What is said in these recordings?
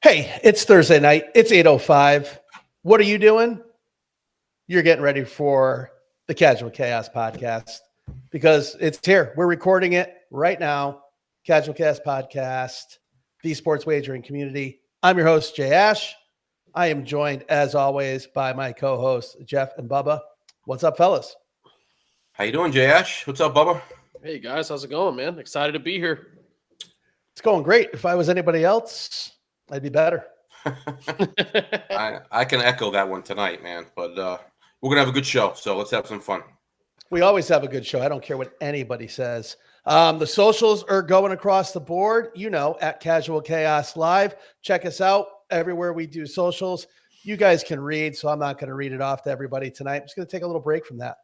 Hey, it's Thursday night. It's 8:05. What are you doing? You're getting ready for the Casual Chaos podcast because it's here. We're recording it right now. Casual Chaos podcast, the sports wagering community. I'm your host, Jay Ash. I am joined, as always, by my co-hosts, Jeff and Bubba. What's up, fellas? How you doing, Jay Ash? What's up, Bubba? Hey, guys. How's it going, man? Excited to be here. It's going great. If I was anybody else, I'd be better. I can echo that one tonight, man. But we're going to have a good show, so let's have some fun. We always have a good show. I don't care what anybody says. The socials are going across the board, at Casual Chaos Live. Check us out everywhere we do socials. You guys can read, so I'm not going to read it off to everybody tonight. I'm just going to take a little break from that.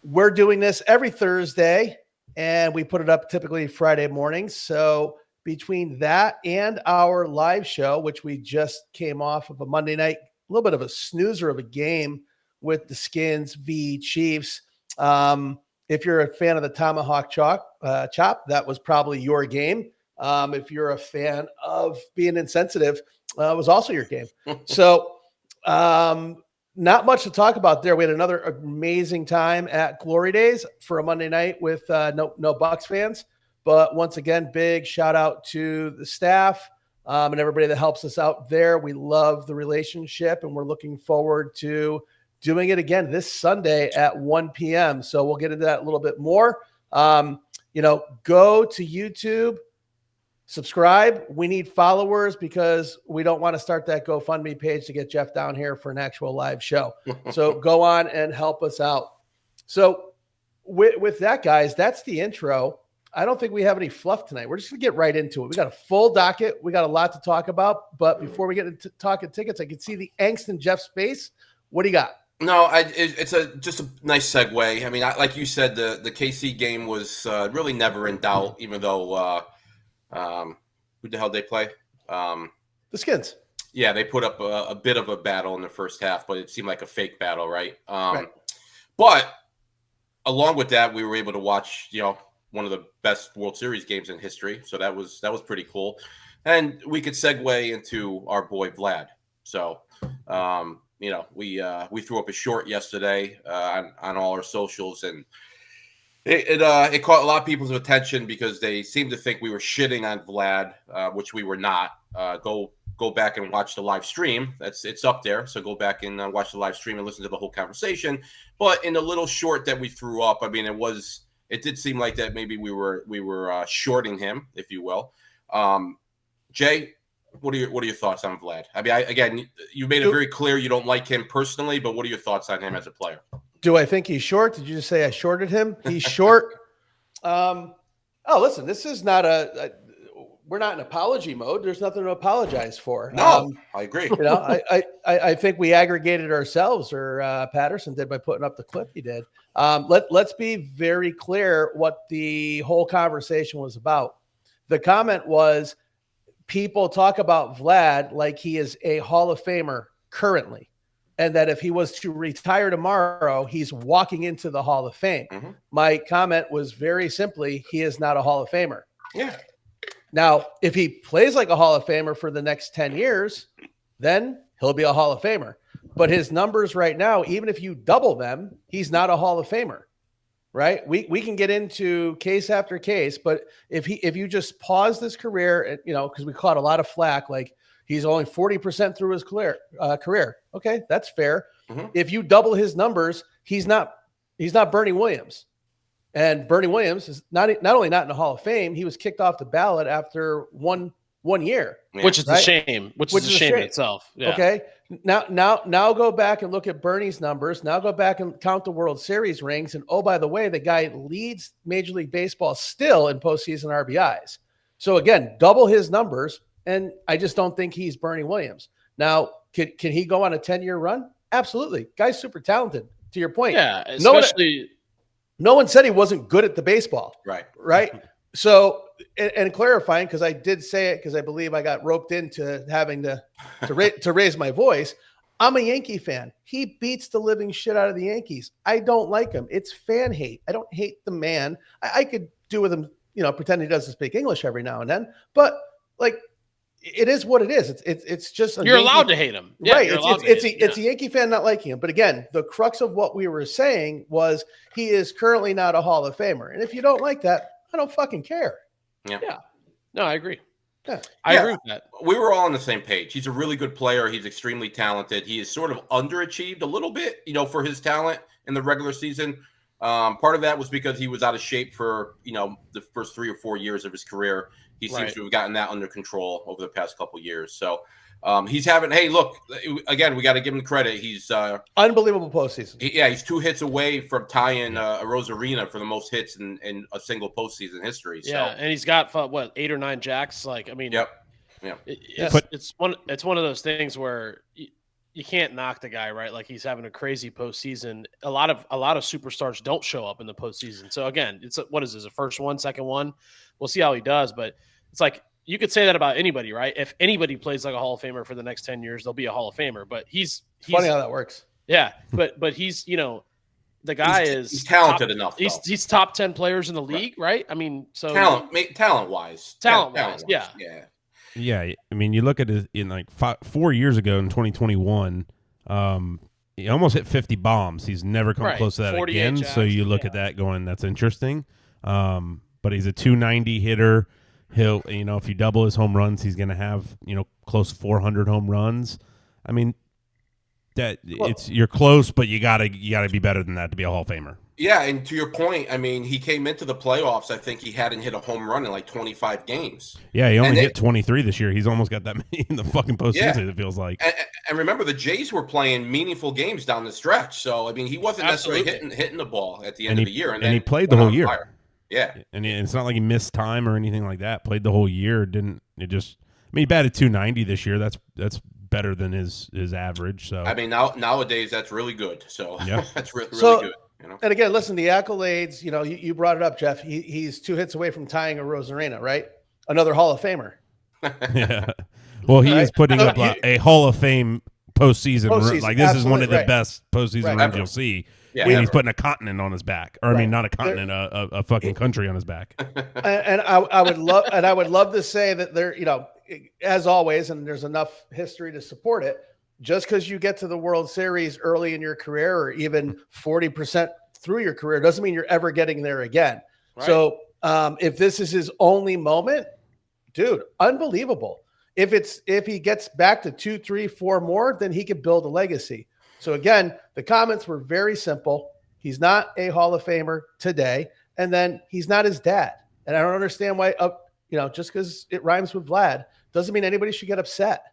We're doing this every Thursday, and we put it up typically Friday mornings. So between that and our live show, which we just came off of a Monday night, a little bit of a snoozer of a game with the Skins v. Chiefs. If you're a fan of the Tomahawk chop, that was probably your game. If you're a fan of being insensitive, it was also your game. So not much to talk about there. We had another amazing time at Glory Days for a Monday night with no Bucks fans. But once again, big shout out to the staff and everybody that helps us out there. We love the relationship, and we're looking forward to doing it again this Sunday at 1 p.m. So we'll get into that a little bit more. Go to YouTube, subscribe. We need followers because we don't want to start that GoFundMe page to get Jeff down here for an actual live show. So go on and help us out. So with that, guys, that's the intro. I don't think we have any fluff tonight. We're just going to get right into it. We got a full docket. We got a lot to talk about. But before we get into talking tickets, I can see the angst in Jeff's face. What do you got? No, it's just a nice segue. I mean, like you said, the KC game was really never in doubt, even though who the hell did they play? The Skins. Yeah, they put up a bit of a battle in the first half, but it seemed like a fake battle, right? Right. But along with that, we were able to watch, one of the best World Series games in history. So that was pretty cool. And we could segue into our boy Vlad. So, we threw up a short yesterday on all our socials, and it caught a lot of people's attention because they seemed to think we were shitting on Vlad, which we were not. Go back and watch the live stream. It's up there. So go back and watch the live stream and listen to the whole conversation. But in the little short that we threw up, I mean, it did seem like that maybe we were shorting him, if you will. Jay, what are your thoughts on Vlad? I mean, you made it very clear you don't like him personally, but what are your thoughts on him as a player? Do I think he's short? Did you just say I shorted him? He's short. Listen, this is not we're not in apology mode. There's nothing to apologize for. No, I agree. I think we aggregated ourselves, or Patterson did, by putting up the clip he did. Let's be very clear what the whole conversation was about. The comment was, people talk about Vlad like he is a Hall of Famer currently, and that if he was to retire tomorrow, he's walking into the Hall of Fame. Mm-hmm. My comment was very simply, he is not a Hall of Famer. Yeah. Now, if he plays like a Hall of Famer for the next 10 years, then he'll be a Hall of Famer. But his numbers right now, even if you double them, he's not a Hall of Famer, right? We can get into case after case, but if you just pause this career, because we caught a lot of flack, like he's only 40% through his career. Okay, that's fair. Mm-hmm. If you double his numbers, he's not Bernie Williams. And Bernie Williams is not only not in the Hall of Fame, he was kicked off the ballot after one year, which is a shame. Which is a shame in itself. Yeah. Okay. Now go back and look at Bernie's numbers. Now go back and count the World Series rings. And oh, by the way, the guy leads Major League Baseball still in postseason RBIs. So again, double his numbers, and I just don't think he's Bernie Williams. Now, can he go on a 10-year run? Absolutely. Guy's super talented. To your point. Yeah, especially. No one said he wasn't good at the baseball. Right. So, and clarifying, because I did say it, because I believe I got roped into having to raise my voice. I'm a Yankee fan. He beats the living shit out of the Yankees. I don't like him. It's fan hate. I don't hate the man. I could do with him, pretend he doesn't speak English every now and then. But like, it is what it is. It's just you're allowed to hate him, right? It's a Yankee fan not liking him. But again, the crux of what we were saying was he is currently not a Hall of Famer, and if you don't like that, I don't fucking care. Yeah. No, I agree. Yeah. I agree with that. We were all on the same page. He's a really good player. He's extremely talented. He is sort of underachieved a little bit, for his talent in the regular season. Part of that was because he was out of shape for, the first 3 or 4 years of his career. He seems to have gotten that under control over the past couple of years. So he's having, hey, look, again, we got to give him credit. He's unbelievable postseason. He's 2 hits away from tying Rosarina for the most hits in a single postseason history. So. Yeah, and he's got 8 or 9 jacks. Like, I mean, yep. It's one of those things where you can't knock the guy, right? Like, he's having a crazy postseason. A lot of superstars don't show up in the postseason. So again, what is this? A first one, second one? We'll see how he does, but it's like you could say that about anybody, right? If anybody plays like a Hall of Famer for the next 10 years, they'll be a Hall of Famer. But he's funny how that works. Yeah, but he's the guy he's talented enough. He's top 10 players in the league, right? I mean, so talent wise, yeah. Yeah, I mean, you look at it in like 4 years ago in 2021, he almost hit 50 bombs. He's never come close to that again. So you look at that going, that's interesting. But he's a 290 hitter. He'll, if you double his home runs, he's going to have, close to 400 home runs. I mean, you're close, but you gotta be better than that to be a Hall of Famer. Yeah, and to your point, I mean, he came into the playoffs. I think he hadn't hit a home run in like 25 games. Yeah, he only hit 23 this year. He's almost got that many in the fucking postseason. It feels like. And remember, the Jays were playing meaningful games down the stretch. So I mean, he wasn't necessarily hitting the ball at the end of the year, and he played the whole year. Fire. Yeah, and it's not like he missed time or anything like that. Played the whole year. He batted 290 this year. That's better than his average. So I mean, nowadays that's really good. So yeah, that's really good. And again, listen, the accolades. You brought it up, Jeff. He's 2 hits away from tying a Rosarina, right? Another Hall of Famer. Yeah. Well, he is putting up a Hall of Fame postseason. Like this is one of the best postseason runs you'll see. Yeah, and he's putting a continent on his back, or I mean, not a continent, a fucking country on his back. And I would love to say that there, as always, and there's enough history to support it. Just because you get to the World Series early in your career, or even 40% through your career, doesn't mean you're ever getting there again. Right. So if this is his only moment, dude, unbelievable. If he gets back to 2, 3, 4 more, then he could build a legacy. So again, the comments were very simple. He's not a Hall of Famer today, and then he's not his dad. And I don't understand why, just because it rhymes with Vlad doesn't mean anybody should get upset.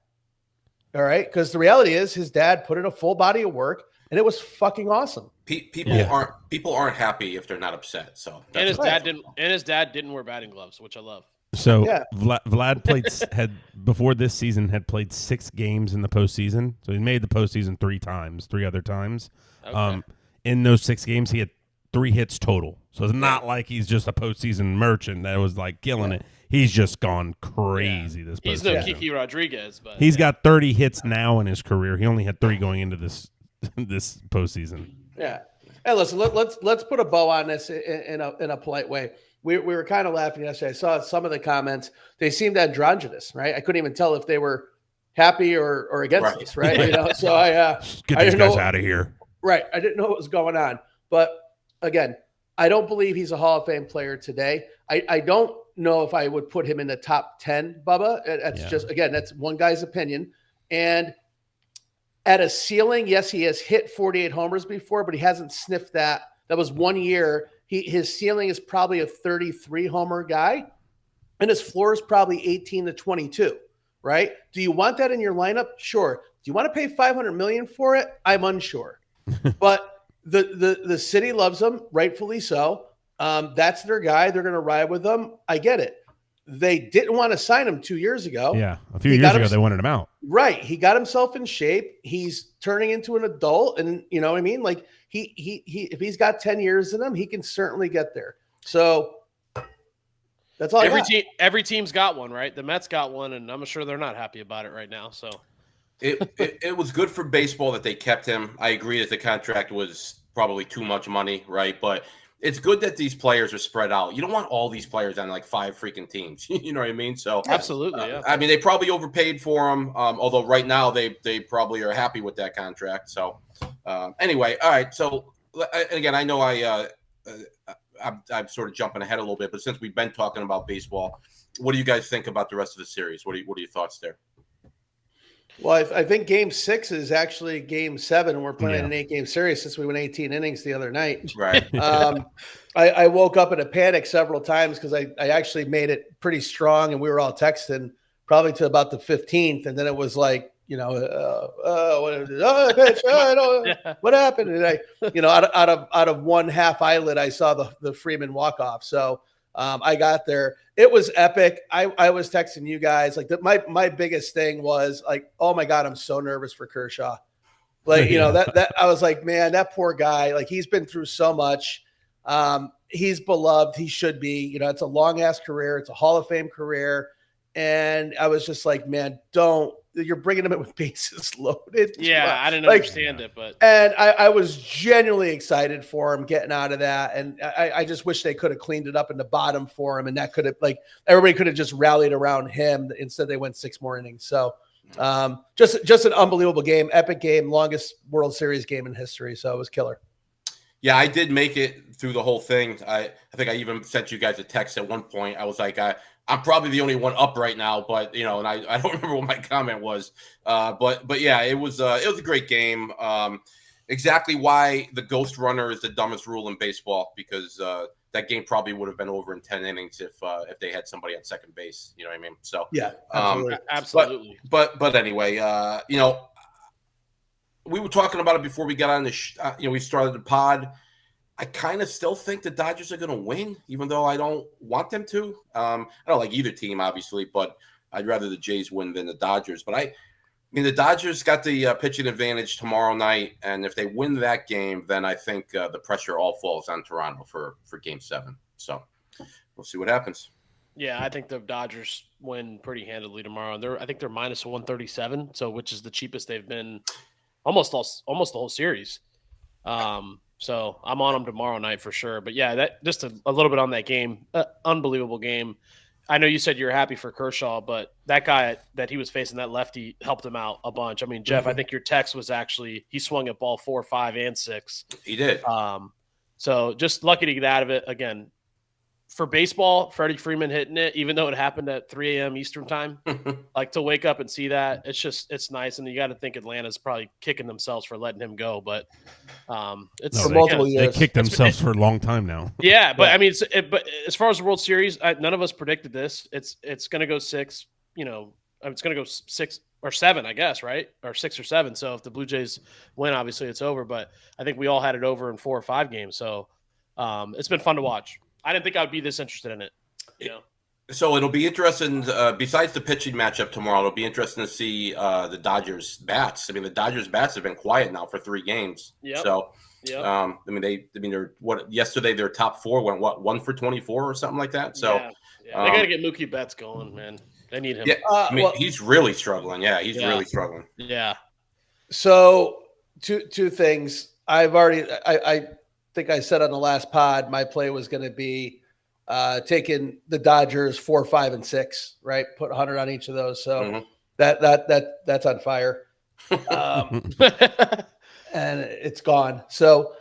All right, because the reality is his dad put in a full body of work, and it was fucking awesome. People aren't happy if they're not upset. So and his dad didn't wear batting gloves, which I love. So Vlad had before this season had played 6 games in the postseason. So he made the postseason 3 other times. Okay. In those 6 games, he had 3 hits total. So it's not like he's just a postseason merchant that was like killing it. He's just gone crazy this postseason. He's no Kiki Rodriguez, but he's got 30 hits now in his career. He only had 3 going into this postseason. Yeah. Hey, listen, let's put a bow on this in a polite way. We were kind of laughing yesterday. I saw some of the comments. They seemed androgynous, right? I couldn't even tell if they were happy or against this, right? So get these guys out of here. Right. I didn't know what was going on. But again, I don't believe he's a Hall of Fame player today. I don't know if I would put him in the top 10, Bubba. That's one guy's opinion. And at a ceiling, yes, he has hit 48 homers before, but he hasn't sniffed that. That was 1 year. His ceiling is probably a 33 homer guy, and his floor is probably 18 to 22, right? Do you want that in your lineup? Sure. Do you want to pay $500 million for it? I'm unsure. But the city loves him, rightfully so. That's their guy. They're going to ride with him. I get it. They didn't want to sign him 2 years ago. Yeah, a few years ago they wanted him out. Right. He got himself in shape. He's turning into an adult, and you know what I mean? Like he if he's got 10 years in him, he can certainly get there. So that's all every team's got one, right? The Mets got one, and I'm sure they're not happy about it right now. So it was good for baseball that they kept him. I agree that the contract was probably too much money, right? But it's good that these players are spread out. You don't want all these players on like 5 freaking teams. You know what I mean? So absolutely, yeah. I mean, they probably overpaid for him. Although right now they probably are happy with that contract. So anyway, all right. So again, I know I'm sort of jumping ahead a little bit, but since we've been talking about baseball, what do you guys think about the rest of the series? What are your thoughts there? Well, I think Game 6 is actually Game 7, and we're playing an 8-game series since we went 18 innings the other night. Right. I woke up in a panic several times because I actually made it pretty strong, and we were all texting probably to about the 15th, and then it was like, pitch, what happened? And out of one half eyelid, I saw the Freeman walk off. So I got there. It was epic. I was texting you guys like my biggest thing was like, oh my God, I'm so nervous for Kershaw. Like, that I was like, man, that poor guy, like he's been through so much. He's beloved. He should be, it's a long ass career. It's a Hall of Fame career. And I was just like, man, you're bringing him in with bases loaded. Yeah, I didn't understand it, but. And I was genuinely excited for him getting out of that. And I just wish they could have cleaned it up in the bottom for him. And that could have, everybody could have just rallied around him. Instead, they went 6 more innings. So just an unbelievable game, epic game, longest World Series game in history. So it was killer. Yeah, I did make it through the whole thing. I think I even sent you guys a text at one point. I was like, I'm probably the only one up right now, but and I don't remember what my comment was. But yeah, it was a great game. Exactly why the ghost runner is the dumbest rule in baseball, because that game probably would have been over in 10 innings if they had somebody on second base. You know what I mean? So yeah, absolutely. But anyway, we were talking about it before we got on the we started the pod. I kind of still think the Dodgers are going to win, even though I don't want them to. I don't like either team, obviously, but I'd rather the Jays win than the Dodgers. But I mean, the Dodgers got the pitching advantage tomorrow night, and if they win that game, then I think the pressure all falls on Toronto for Game 7. So we'll see what happens. Yeah, I think the Dodgers win pretty handily tomorrow. I think they're minus 137, so which is the cheapest they've been almost the whole series. So I'm on them tomorrow night for sure. But yeah, that just a little bit on that game. Unbelievable game. I know you said you're happy for Kershaw, but that guy that he was facing, that lefty, helped him out a bunch. I mean, Jeff, I think your text was actually he swung at ball 4, 5, and 6. He did. So just lucky to get out of it. Again, for baseball, Freddie Freeman hitting it, even though it happened at 3 a.m. Eastern time, like to wake up and see that, it's nice. And you got to think Atlanta's probably kicking themselves for letting him go, but it's for multiple years. They kicked themselves for a long time now. Yeah, but I mean, but as far as the World Series, none of us predicted this. It's going to go 6. It's going to go 6 or 7, I guess, right? Or 6 or 7. So if the Blue Jays win, obviously it's over. But I think we all had it over in 4 or 5 games. So it's been fun to watch. I didn't think I would be this interested in it. So it'll be interesting. Besides the pitching matchup tomorrow, it'll be interesting to see the Dodgers bats. I mean, the Dodgers bats have been quiet now for 3 games. Yep. So, yep. They're yesterday their top 4 went 1 for 24 or something like that. So they got to get Mookie Betts going, man. They need him. Yeah, he's really struggling. Yeah, he's really struggling. Yeah. So two things. I think I said on the last pod, my play was going to be taking the Dodgers 4, 5, and 6, right? Put 100 on each of those. So that's on fire. And it's gone. So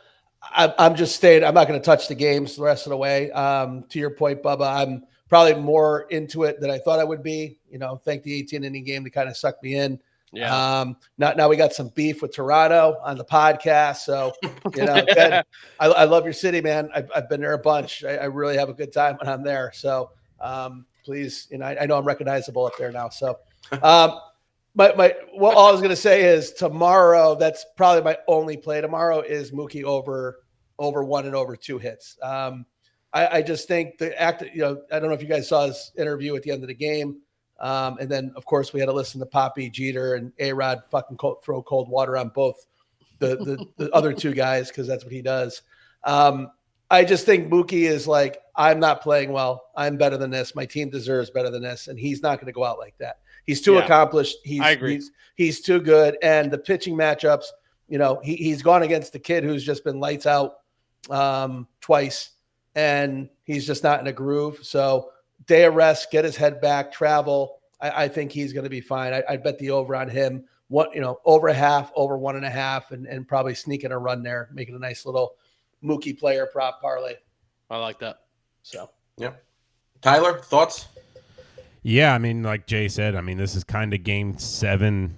I'm just staying. I'm not going to touch the games the rest of the way. To your point, Bubba, I'm probably more into it than I thought I would be. Thank the 18-inning game to kind of suck me in. Yeah. Now we got some beef with Toronto on the podcast. So, Ben, I love your city, man. I've been there a bunch. I really have a good time when I'm there. So, please, I know I'm recognizable up there now. So, all I was going to say is tomorrow, that's probably my only play tomorrow is Mookie over 1 and over 2 hits. I just think the act, I don't know if you guys saw his interview at the end of the game. And then, of course, we had to listen to Poppy, Jeter, and A-Rod fucking throw cold water on both the other 2 guys because that's what he does. I just think Mookie is like, I'm not playing well. I'm better than this. My team deserves better than this, and he's not going to go out like that. He's too accomplished. I agree. He's too good. And the pitching matchups, he's gone against the kid who's just been lights out twice, and he's just not in a groove. So day of rest, get his head back, travel. I think he's going to be fine. I'd bet the over on him. Over a half, over 1.5, and probably sneaking a run there, making a nice little Mookie player prop parlay. I like that. So, yep. Tyler, thoughts? Yeah, I mean, like Jay said, I mean, this is kind of game 7.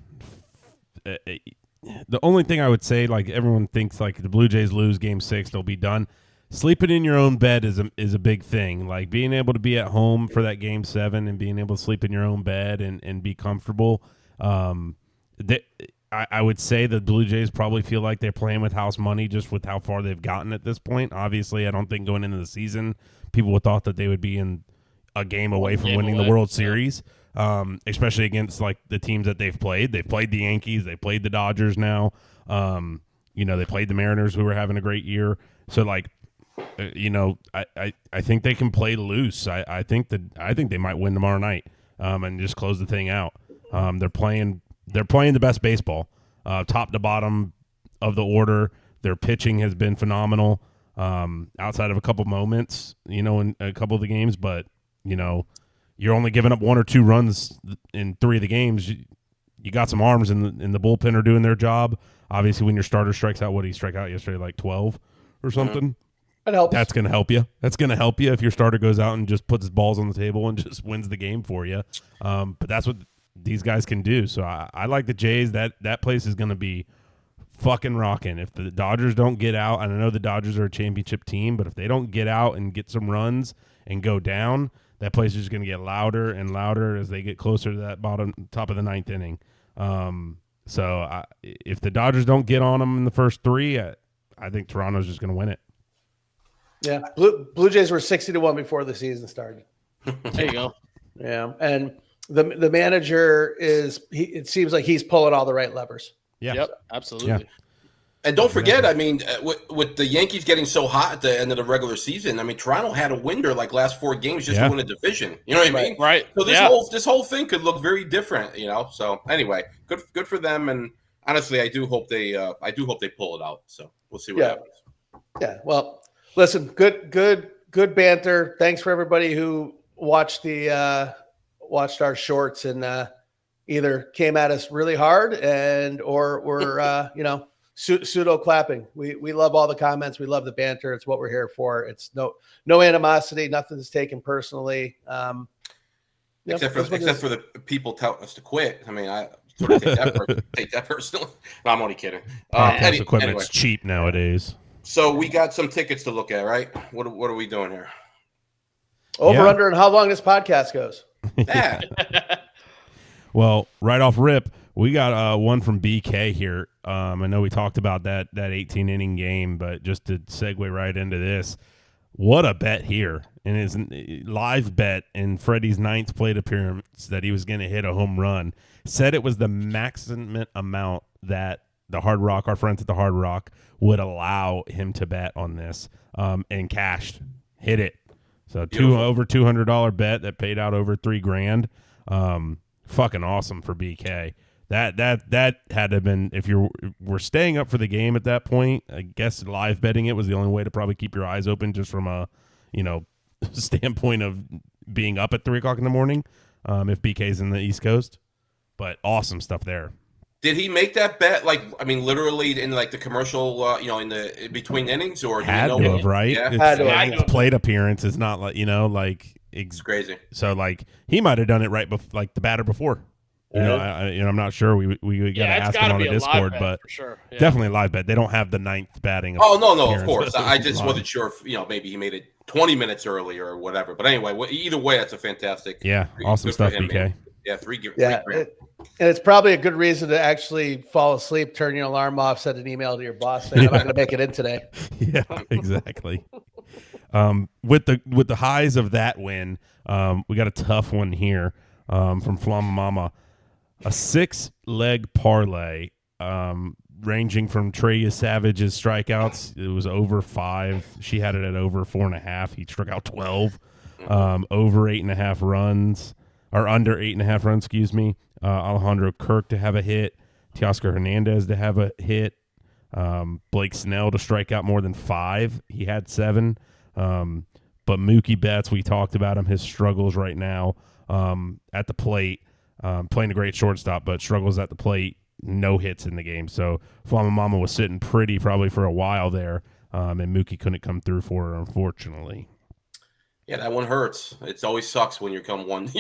The only thing I would say, like everyone thinks, like the Blue Jays lose game 6, they'll be done. Sleeping in your own bed is a big thing. Like being able to be at home for that game 7 and being able to sleep in your own bed and be comfortable. I would say the Blue Jays probably feel like they're playing with house money just with how far they've gotten at this point. Obviously, I don't think going into the season, people would thought that they would be in a game away from winning the World Series, especially against like the teams that they've played. They've played the Yankees. They played the Dodgers now. They played the Mariners, who were having a great year. So, like, I think they can play loose. I think they might win tomorrow night and just close the thing out. They're playing the best baseball, top to bottom of the order. Their pitching has been phenomenal, outside of a couple moments, in a couple of the games. But, you're only giving up 1 or 2 runs in 3 of the games. You got some arms in the bullpen are doing their job. Obviously, when your starter strikes out, what did he strike out yesterday, like 12 or something? It helps. That's going to help you. That's going to help you if your starter goes out and just puts his balls on the table and just wins the game for you. But that's what these guys can do. So I like the Jays. That place is going to be fucking rocking. If the Dodgers don't get out, and I know the Dodgers are a championship team, but if they don't get out and get some runs and go down, that place is just going to get louder and louder as they get closer to that top of the 9th inning. If the Dodgers don't get on them in the first 3, I think Toronto's just going to win it. Yeah, Blue Jays were 60-1 before the season started. There you go. Yeah, and the manager it seems like he's pulling all the right levers. Yeah. Yep, absolutely. Yeah. And don't forget, I mean, with the Yankees getting so hot at the end of the regular season, I mean, Toronto had a winner like last 4 games just to win a division. You know what I mean? Right. So this whole thing could look very different. So anyway, good for them. And honestly, I do hope they pull it out. So we'll see what happens. Yeah. Well, listen, good banter. Thanks for everybody who watched our shorts and either came at us really hard or were pseudo clapping. We love all the comments. We love the banter. It's what we're here for. It's no animosity. Nothing's taken personally. Except for the people telling us to quit. I mean, I sort of take that personally. No, I'm only kidding. Podcast equipment's cheap nowadays. So we got some tickets to look at, right? What are we doing here? Over under and how long this podcast goes. Yeah. Well, right off rip, we got one from BK here. I know we talked about that 18-inning game, but just to segue right into this, what a bet here. And it's a live bet in Freddie's 9th plate appearance that he was going to hit a home run. Said it was the maximum amount that the Hard Rock, our friends at the Hard Rock, would allow him to bet on this, and cashed. Hit it. So over $200 bet that paid out over $3,000. Fucking awesome for BK. That had to have been, if you were staying up for the game at that point, I guess live betting it was the only way to probably keep your eyes open just from a, standpoint of being up at 3:00 in the morning, if BK's in the East Coast. But awesome stuff there. Did he make that bet, literally in the commercial, in between innings, or had to have, right? Yeah. It's plate appearance is not it's crazy. So he might have done it right before, the batter before. I'm not sure. We got to ask him on the Discord, but for sure. Yeah. Definitely a live bet. They don't have the 9th batting. Oh no, of course. I just wasn't sure if maybe he made it 20 minutes earlier or whatever. But anyway, either way, that's a fantastic. Yeah, awesome stuff, BK. Man. Yeah, three grand. And it's probably a good reason to actually fall asleep, turn your alarm off, send an email to your boss saying, I'm not going to make it in today. Yeah, exactly. With the highs of that win, we got a tough one here from Flama Mama. A 6-leg parlay ranging from Trey Savage's strikeouts. It was over 5. She had it at over 4.5. He struck out 12. Over 8.5 runs. Or under 8.5 runs, excuse me. Alejandro Kirk to have a hit. Teoscar Hernandez to have a hit. Blake Snell to strike out more than 5. He had 7. But Mookie Betts, we talked about him, his struggles right now at the plate, playing a great shortstop, but struggles at the plate, no hits in the game. So Mama was sitting pretty probably for a while there, and Mookie couldn't come through for her, unfortunately. Yeah, that one hurts. It always sucks when you come one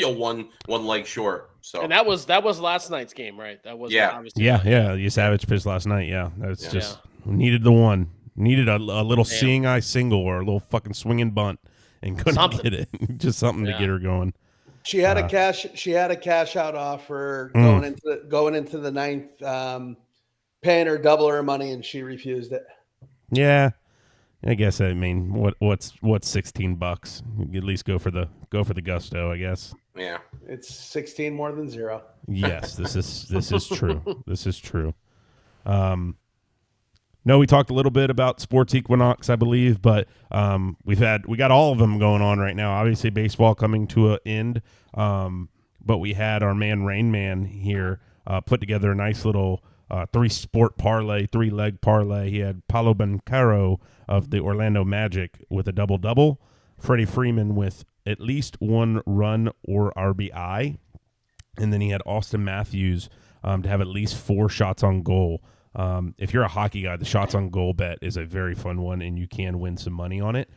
leg short. So, and that was last night's game, right? That was You Savage pitched last night. Yeah, that's just needed the one. Needed a little seeing eye single or a little fucking swinging bunt and couldn't get it. Just something to get her going. She had a cash out offer going into the 9th, paying her double her money, and she refused it. Yeah, I guess. I mean, what's $16? You at least go for the gusto, I guess. Yeah, it's 16 more than 0. Yes, this is true. This is true. No, we talked a little bit about Sports Equinox, I believe, but we got all of them going on right now. Obviously, baseball coming to an end, but we had our man Rain Man here put together a nice little 3-sport parlay, 3-leg parlay. He had Paulo Bencaro of the Orlando Magic with a double-double, Freddie Freeman with at least 1 run or RBI, and then he had Austin Matthews to have at least 4 shots on goal. If you're a hockey guy, the shots on goal bet is a very fun one, and you can win some money on it.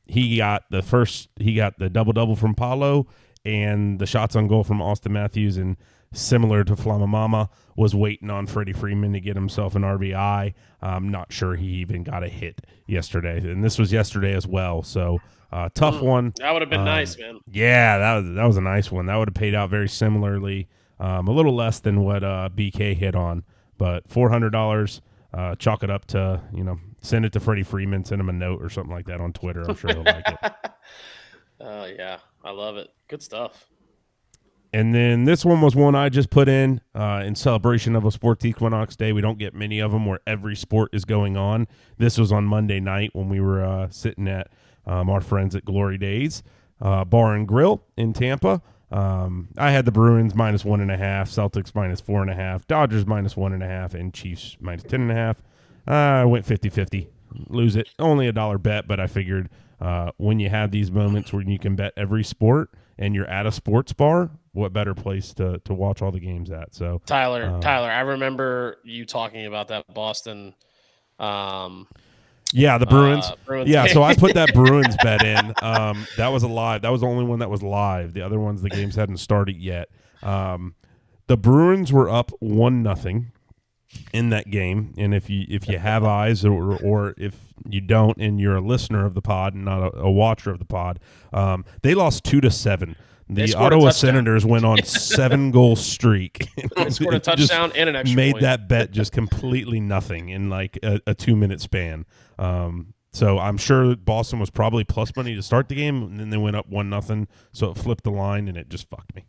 He got the double-double from Paulo and the shots on goal from Austin Matthews, and similar to Flama Mama, was waiting on Freddie Freeman to get himself an RBI. I'm not sure he even got a hit yesterday, and this was yesterday as well, so tough one. That would have been nice, man. Yeah, that was a nice one. That would have paid out very similarly, a little less than what BK hit on. But $400, chalk it up to, send it to Freddie Freeman, send him a note or something like that on Twitter. I'm sure he'll like it. Yeah, I love it. Good stuff. And then this one was one I just put in celebration of a Sports Equinox Day. We don't get many of them where every sport is going on. This was on Monday night when we were sitting at our friends at Glory Days Bar and Grill in Tampa. I had the Bruins -1.5, Celtics -4.5, Dodgers -1.5, and Chiefs -10.5. I went 50-50. Lose it. Only $1 bet, but I figured when you have these moments where you can bet every sport and you're at a sports bar, what better place to watch all the games at? So Tyler, I remember you talking about that Boston. Yeah, the Bruins. Yeah, so I put that Bruins bet in. That was live. That was the only one that was live. The other ones, the games hadn't started yet. The Bruins were up 1-0 in that game, and if you have eyes or if you don't, and you're a listener of the pod and not a watcher of the pod, they lost 2-7. The Ottawa Senators went on 7-goal streak. They scored a touchdown and an extra made point. that bet just completely nothing in like a 2-minute span. So I'm sure Boston was probably plus money to start the game, and then they went up 1-0, so it flipped the line, and it just fucked me.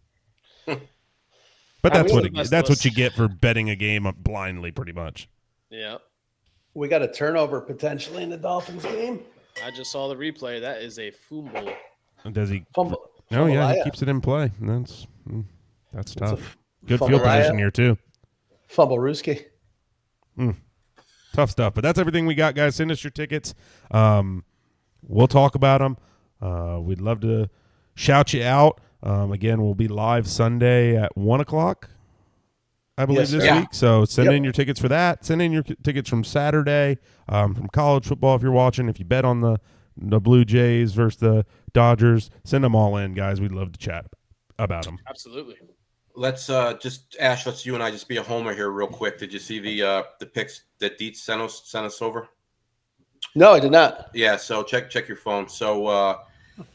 But that's what you get for betting a game up blindly, pretty much. Yeah. We got a turnover potentially in the Dolphins game. I just saw the replay. That is a fumble. Does he? Fumble. Oh, yeah, he keeps it in play. That's tough. Good field position here, too. Fumble Ruski. Tough stuff. But that's everything we got, guys. Send us your tickets. We'll talk about them. We'd love to shout you out. Again, we'll be live Sunday at 1 o'clock, I believe, this week. So send in your tickets for that. Send in your tickets from Saturday, from college football if you're watching. If you bet on the Blue Jays versus the Dodgers, send them all in, guys. We'd love to chat about them. Absolutely. Let's let's you and I just be a homer here real quick. Did you see the pics that Dietz sent us over? No, I did not. Yeah, so check your phone. So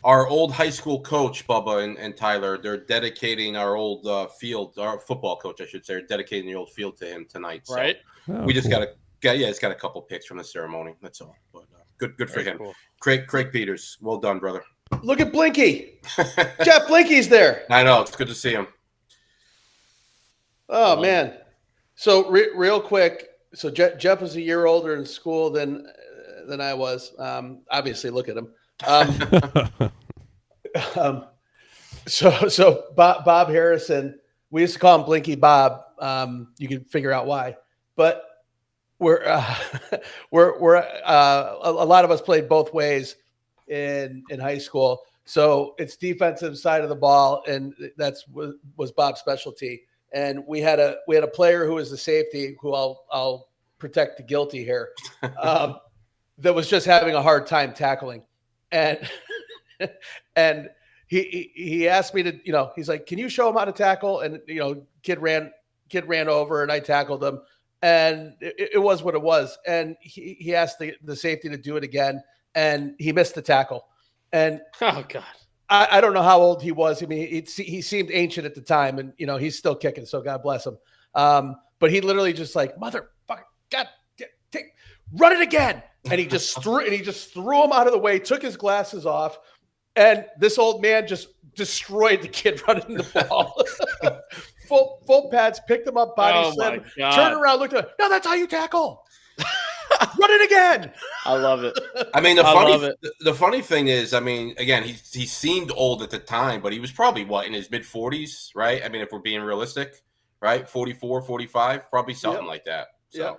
our old high school coach, Bubba and Tyler, they're dedicating our old field, our football coach, I should say, are dedicating the old field to him tonight. So right. We just got it's got a couple pics from the ceremony. That's all. But good for him. Cool. Craig Peters, well done, brother. Look at Blinky. Jeff Blinky's there. I know. It's good to see him. Oh, man. So real quick. So Jeff was a year older in school than I was. Obviously, look at him. So Bob Harrison, we used to call him Blinky Bob. You can figure out why. But we're a lot of us played both ways in high school. So it's defensive side of the ball, and was Bob's specialty. And we had a player who was the safety, who I'll protect the guilty here, that was just having a hard time tackling, and and he asked me to, he's like, can you show him how to tackle? And kid ran over, and I tackled him, and it was what it was. And he asked the safety to do it again, and he missed the tackle. And oh god, I don't know how old he was. I mean, he seemed ancient at the time, and he's still kicking, so God bless him. But he literally just like, motherfucker, God, run it again, and he just threw him out of the way, took his glasses off, and this old man just destroyed the kid running the ball. full pads, picked him up, body slam, turned around, looked at him. No, that's how you tackle. Run it again. I love it. I mean, the funny thing is, I mean, again, he seemed old at the time, but he was probably in his mid 40s, right? I mean, if we're being realistic, right? 44, 45, probably something like that. So,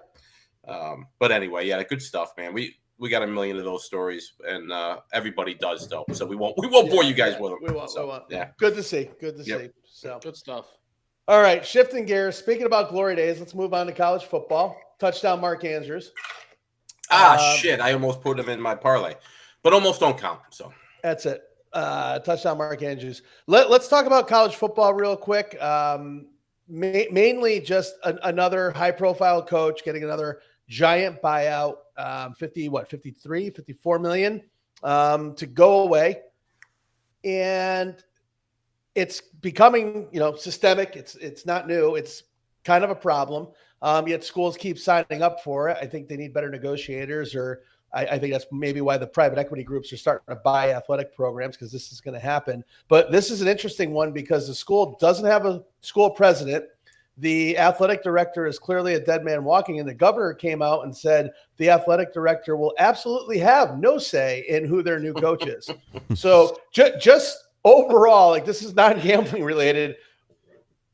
but anyway, yeah, good stuff, man. We got a million of those stories, and everybody does though. So we won't bore you guys with them. We won't. Yeah. Good to see. Good to see. So good stuff. All right, shifting gears. Speaking about glory days, let's move on to college football. Touchdown, Mark Andrews. Shit! I almost put him in my parlay, but almost don't count. So that's it. Touchdown, Mark Andrews. Let's talk about college football real quick. Mainly just another high-profile coach getting another giant buyout. 54 million to go away, and it's becoming systemic. It's not new. It's kind of a problem. Yet schools keep signing up for it. I think they need better negotiators, or I think that's maybe why the private equity groups are starting to buy athletic programs, because this is going to happen. But this is an interesting one because the school doesn't have a school president. The athletic director is clearly a dead man walking, and the governor came out and said the athletic director will absolutely have no say in who their new coach is. So just overall, like, this is not gambling related.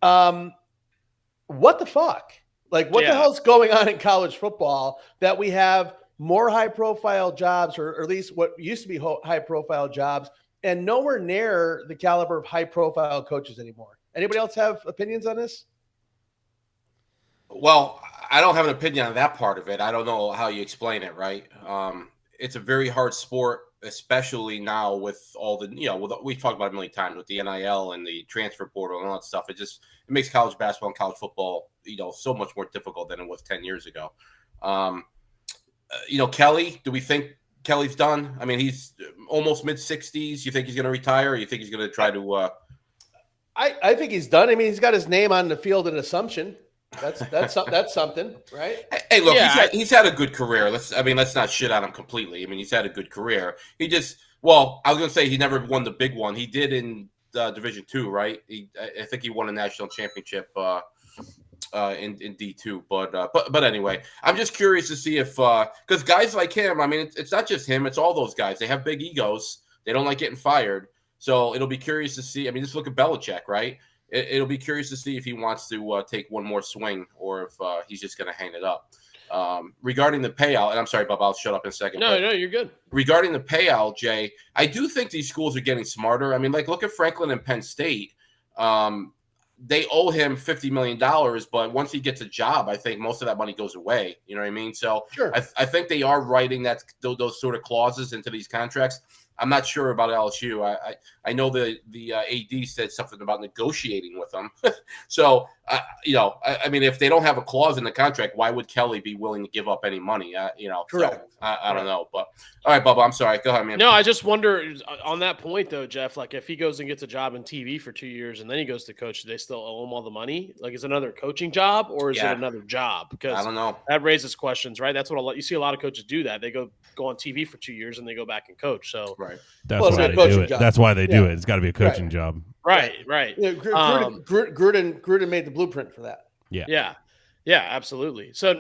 What the fuck? Like, what the hell's going on in college football that we have more high-profile jobs, or at least what used to be high-profile jobs, and nowhere near the caliber of high-profile coaches anymore? Anybody else have opinions on this? Well, I don't have an opinion on that part of it. I don't know how you explain it, right? It's a very hard sport, especially now with all the, we've talked about it a million times with the NIL and the transfer portal and all that stuff. It makes college basketball and college football, so much more difficult than it was 10 years ago. Kelly, do we think Kelly's done? I mean, he's almost mid-60s. You think he's going to retire, or you think he's going to try to I think he's done. I mean, he's got his name on the field in Assumption. That's something, right? Hey, look, he's had a good career. Let's not shit on him completely. I mean, he's had a good career. I was going to say he never won the big one. He did in Division II, right? I think he won a national championship in D2. But anyway, I'm just curious to see if because guys like him, I mean, it's not just him; it's all those guys. They have big egos. They don't like getting fired. So it'll be curious to see. I mean, just look at Belichick, right? It'll be curious to see if he wants to take one more swing, or if he's just going to hang it up. Regarding the payout, and I'm sorry, Bob, I'll shut up in a second. No, you're good. Regarding the payout, Jay, I do think these schools are getting smarter. I mean, like, look at Franklin and Penn State. They owe him $50 million, but once he gets a job, I think most of that money goes away. You know what I mean? So sure. I think they are writing those sort of clauses into these contracts. I'm not sure about LSU. I know the AD said something about negotiating with them. So, I mean, if they don't have a clause in the contract, why would Kelly be willing to give up any money? Correct. So, I don't know. But all right, Bubba, I'm sorry. Go ahead, man. No, I just wonder on that point, though, Jeff, like, if he goes and gets a job in TV for 2 years and then he goes to coach, do they still owe him all the money? Like, is it another coaching job, or is it another job? Because I don't know. That raises questions, right? That's what you see a lot of coaches do. That they go on TV for 2 years and they go back and coach. So right. That's why they do it. That's why they do it. It's got to be a coaching job. Right. Yeah, Gruden made the blueprint for that. Yeah, absolutely. So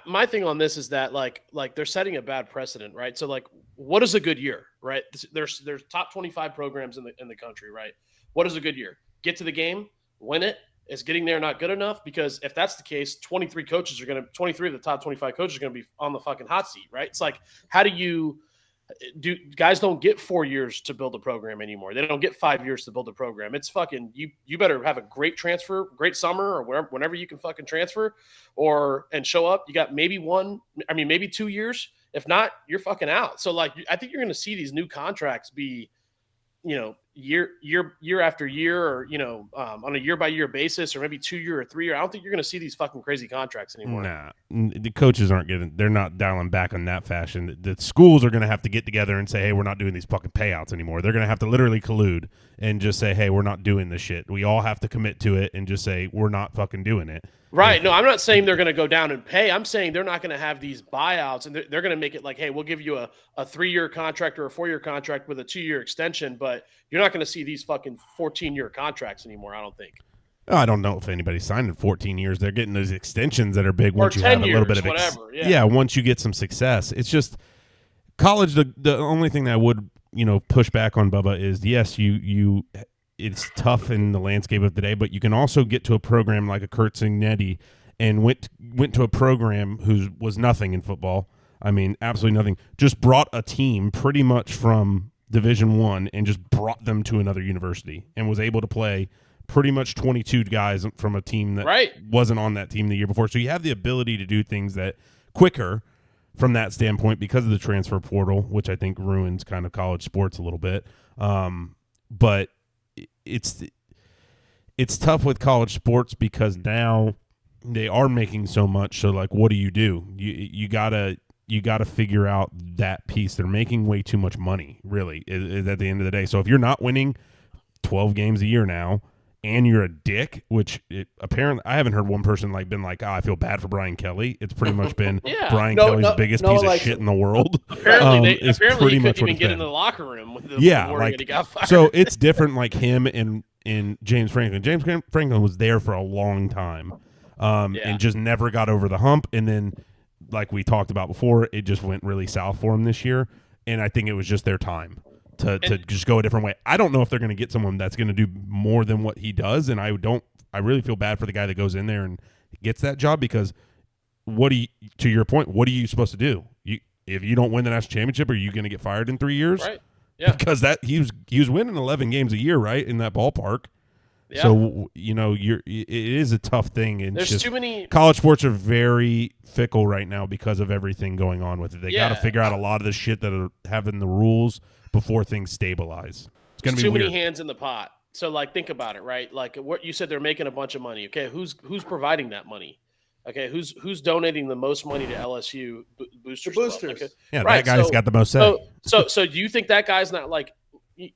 my thing on this is that like they're setting a bad precedent, right? So like, what is a good year, right? There's top 25 programs in the country, right? What is a good year? Get to the game, win it. Is getting there not good enough? Because if that's the case, 23 of the top 25 coaches are going to be on the fucking hot seat, right? It's like, how do guys don't get 4 years to build a program anymore. They don't get 5 years to build a program. It's fucking, you better have a great great summer or whenever you can fucking transfer and show up. You got maybe 2 years. If not, you're fucking out. So like, I think you're going to see these new contracts be, year after year, or on a year by year basis, or maybe 2 year or 3 year. I don't think you're going to see these fucking crazy contracts anymore. Nah, the coaches they're not dialing back on that fashion. The schools are going to have to get together and say, hey, we're not doing these fucking payouts anymore. They're going to have to literally collude and just say, hey, we're not doing this shit. We all have to commit to it and just say, we're not fucking doing it. Right. No, I'm not saying they're going to go down and pay. I'm saying they're not going to have these buyouts, and they're going to make it like, hey, we'll give you a 3-year contract or a 4-year contract with a 2-year extension, but you're not going to see these fucking 14-year contracts anymore, I don't think. I don't know if anybody's signed in 14 years. They're getting those extensions that are big once you 10 have a little bit of whatever. once you get some success. It's just college. The only thing that I would push back on, Bubba, is yes, you it's tough in the landscape of today, but you can also get to a program like a Kurt Cignetti and went to a program who was nothing in football. I mean, absolutely nothing. Just brought a team pretty much from Division I and just brought them to another university and was able to play pretty much 22 guys from a team that wasn't on that team the year before. So you have the ability to do things that quicker from that standpoint because of the transfer portal, which I think ruins kind of college sports a little bit. But it's tough with college sports because now they are making so much. So like, what do? You gotta figure out that piece. They're making way too much money, really, is at the end of the day. So if you're not winning 12 games a year now, and you're a dick, which apparently I haven't heard one person been like, I feel bad for Brian Kelly. It's pretty much been Brian Kelly's biggest piece of shit in the world. Apparently, he couldn't even get into the locker room with the morning that he got fired. So it's different, like him and James Franklin. James Franklin was there for a long time, and just never got over the hump. And then, like we talked about before, it just went really south for him this year. And I think it was just their time to just go a different way. I don't know if they're going to get someone that's going to do more than what he does, and I really feel bad for the guy that goes in there and gets that job, because to your point, what are you supposed to do? If you don't win the national championship, are you going to get fired in 3 years? Right. Yeah. Because he was winning 11 games a year, right, in that ballpark. Yeah. So it is a tough thing, and there's too many. College sports are very fickle right now because of everything going on with it. They got to figure out a lot of the shit that are having the rules before things stabilize. It's going to be too weird. many hands in the pot. So like, think about it, right? Like what you said, they're making a bunch of money. Okay, who's providing that money? Okay, who's donating the most money to LSU boosters? Boosters. Okay. Yeah, right. That guy's got the most say. So do you think that guy's not like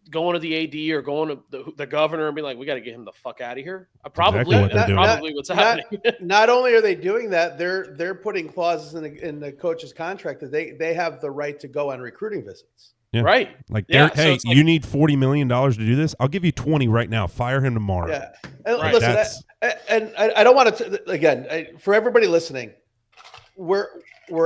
going to the AD or going to the governor and being like, we got to get him the fuck out of here? Probably what's happening. Not only are they doing that, they're putting clauses in the coach's contract that they have the right to go on recruiting visits. Yeah. Right. Like, hey, you need $40 million to do this? I'll give you 20 right now. Fire him tomorrow. Yeah. And listen, and I don't want to, again, for everybody listening, we're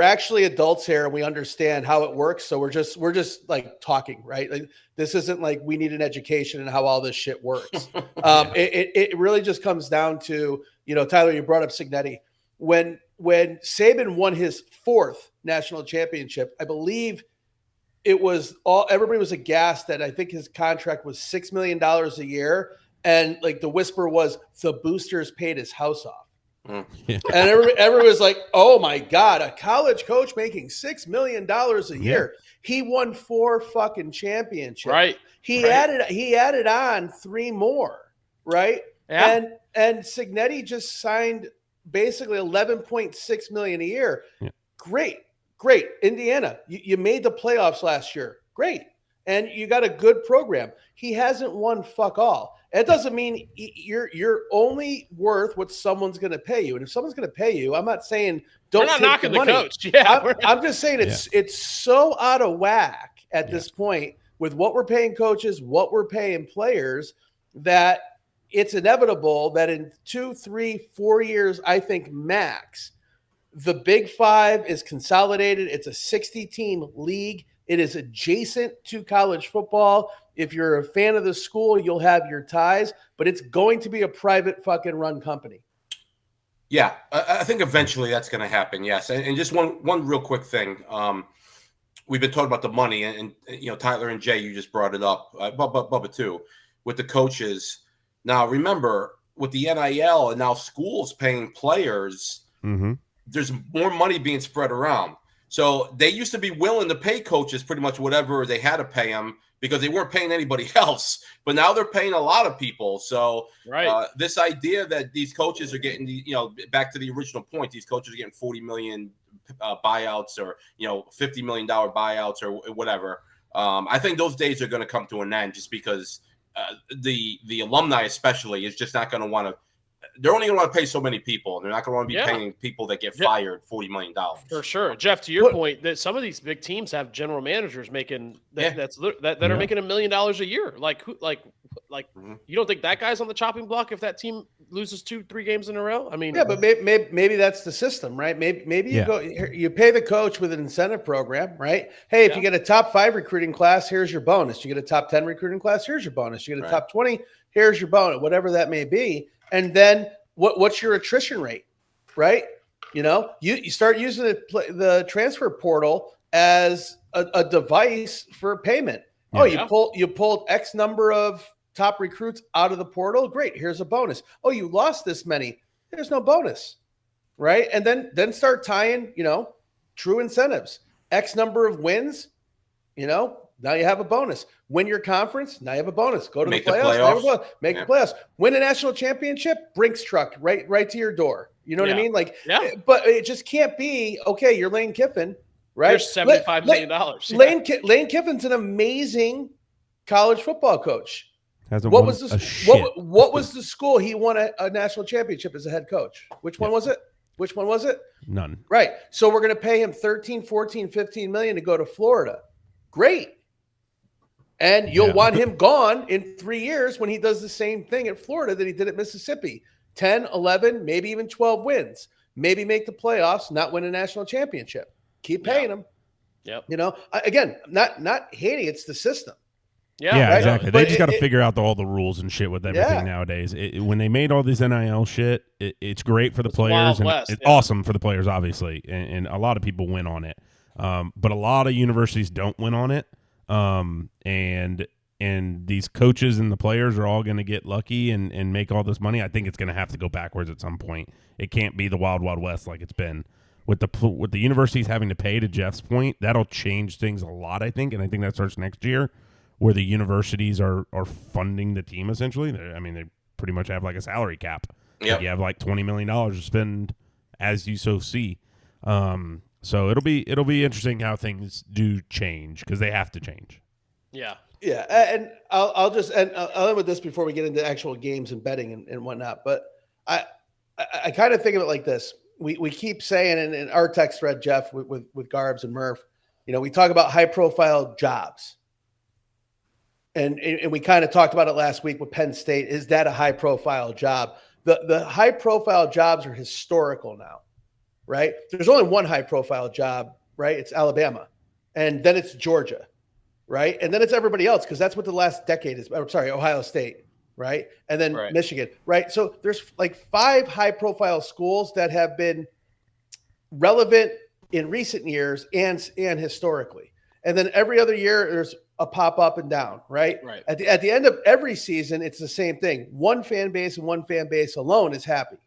actually adults here and we understand how it works. So we're just like talking, right? Like, this isn't like we need an education in how all this shit works. It really just comes down to, Tyler, you brought up Cignetti. When Saban won his 4th national championship, I believe everybody was aghast that I think his contract was $6 million a year. And like the whisper was the boosters paid his house off. Yeah. And everyone was like, oh my God, a college coach making $6 million a year. He won 4 fucking championships. Right. He added on 3 more. Right. Yeah. And Cignetti just signed basically $11.6 million a year. Yeah. Great. Indiana, you made the playoffs last year. Great. And you got a good program. He hasn't won fuck all. It doesn't mean you're only worth what someone's going to pay you. And if someone's going to pay you, I'm not saying don't take knocking the money. The coach. Yeah, I'm just saying it's so out of whack at this point with what we're paying coaches, what we're paying players, that it's inevitable that in 2, 3, 4 years, I think max, the Big 5 is consolidated. It's a 60-team league. It is adjacent to college football. If you're a fan of the school, you'll have your ties, but it's going to be a private fucking run company. Yeah, I think eventually that's going to happen. Yes, and just one real quick thing. We've been talking about the money, and Tyler and Jay, you just brought it up, Bubba too, with the coaches. Now remember, with the NIL and now schools paying players, there's more money being spread around. So they used to be willing to pay coaches pretty much whatever they had to pay them because they weren't paying anybody else. But now they're paying a lot of people. So this idea that these coaches are getting, back to the original point, these coaches are getting 40 million buyouts or, $50 million buyouts or whatever. I think those days are going to come to an end just because the alumni especially is just not going to want to. They're only going to want to pay so many people. They're not going to want to be paying people that get fired $40 million. For sure. Jeff, to your point, that some of these big teams have general managers making that are making $1 million a year. Like you don't think that guy's on the chopping block if that team loses 2-3 games in a row? I mean, but maybe that's the system, right? Maybe you pay the coach with an incentive program, right? Hey, if you get a top 5 recruiting class, here's your bonus. You get a top 10 recruiting class, here's your bonus. You get a top 20, here's your bonus, whatever that may be. And then what's your attrition rate, right? You start using the transfer portal as a device for payment. Yeah. You pulled X number of top recruits out of the portal. Great. Here's a bonus. Oh, you lost this many. There's no bonus, right? And then start tying, true incentives. X number of wins, now you have a bonus. Win your conference, now you have a bonus. Go to the playoffs. Make the playoffs. Win a national championship, Brinks truck right to your door. You know what I mean? But it just can't be, okay, you're Lane Kiffin, right? There's $75 million. Lane Kiffin's an amazing college football coach. What was the school he won a national championship as a head coach? Which one was it? None. Right. So we're going to pay him 13, 14, 15 million to go to Florida. Great. And you'll want him gone in 3 years when he does the same thing at Florida that he did at Mississippi. 10, 11, maybe even 12 wins. Maybe make the playoffs, not win a national championship. Keep paying him. Yep. Again, not hating, it's the system. Yeah, exactly. They just got to figure out all the rules and shit with everything nowadays. When they made all these NIL shit, it's great for the players. And it's awesome for the players, obviously. And a lot of people win on it. But a lot of universities don't win on it. And these coaches and the players are all going to get lucky and make all this money. I think it's going to have to go backwards at some point. It can't be the wild, wild west like it's been. With the universities having to pay, to Jeff's point, that'll change things a lot, I think. And I think that starts next year, where the universities are funding the team essentially. They pretty much have like a salary cap. Yep. Like you have like $20 million to spend as you so see. So it'll be interesting how things do change, because they have to change. Yeah. Yeah. And I'll end with this before we get into actual games and betting and whatnot. But I kind of think of it like this. We keep saying in our text thread, Jeff, with Garbs and Murph, we talk about high profile jobs. And we kind of talked about it last week with Penn State. Is that a high profile job? The high profile jobs are historical now. Right? There's only one high profile job, right? It's Alabama. And then it's Georgia, right? And then it's everybody else, because that's what the last decade is. I'm sorry, Ohio State, right? And then Michigan, right? So there's like 5 high profile schools that have been relevant in recent years and historically. And then every other year there's a pop up and down, right? Right. At the end of every season, it's the same thing. One fan base and one fan base alone is happy,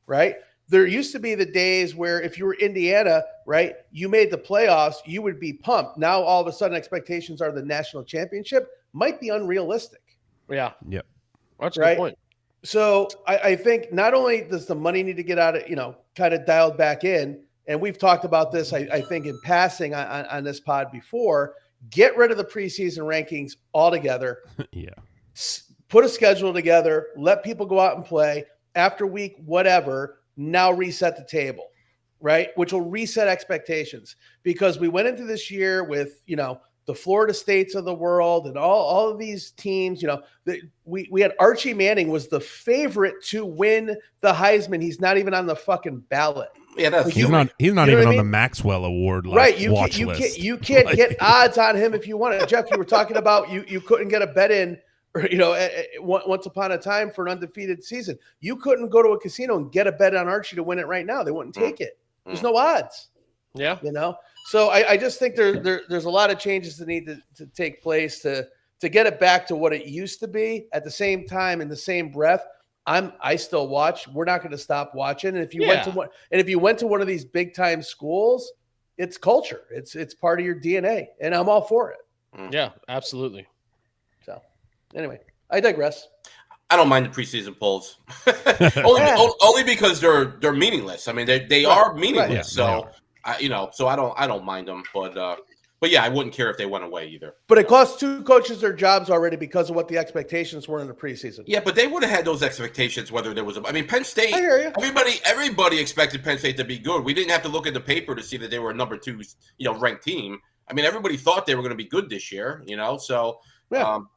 right? There used to be the days where if you were Indiana, right, you made the playoffs, you would be pumped. Now all of a sudden expectations are the national championship. Might be unrealistic. Yeah. Yep. That's a good point. So I think not only does the money need to get out of, kind of dialed back in, and we've talked about this, I think, in passing on this pod before, get rid of the preseason rankings altogether. Yeah. Put a schedule together, let people go out and play. After week whatever, now reset the table, right? Which will reset expectations, because we went into this year with, the Florida States of the world and all of these teams, we had Archie Manning was the favorite to win the Heisman. He's not even on the fucking ballot. Yeah, he's not even on the Maxwell Award. Right. List. You can't get odds on him if you want it. Jeff, you were talking about you couldn't get a bet in, once upon a time for an undefeated season. You couldn't go to a casino and get a bet on Archie to win it right now. They wouldn't take it. There's no odds. Yeah. So I just think there's a lot of changes that need to take place to get it back to what it used to be. At the same time, in the same breath, I still watch. We're not going to stop watching. And if you went to one of these big time schools, it's culture. It's part of your DNA, and I'm all for it. Yeah, absolutely. So anyway, I digress. I don't mind the preseason polls, only because they're meaningless. I mean, they are meaningless. Right. So I don't mind them, but yeah, I wouldn't care if they went away either. But it cost two coaches their jobs already because of what the expectations were in the preseason. Yeah, but they would have had those expectations whether there was Penn State. I hear you. Everybody expected Penn State to be good. We didn't have to look at the paper to see that they were a number 2, ranked team. I mean, everybody thought they were going to be good this year, so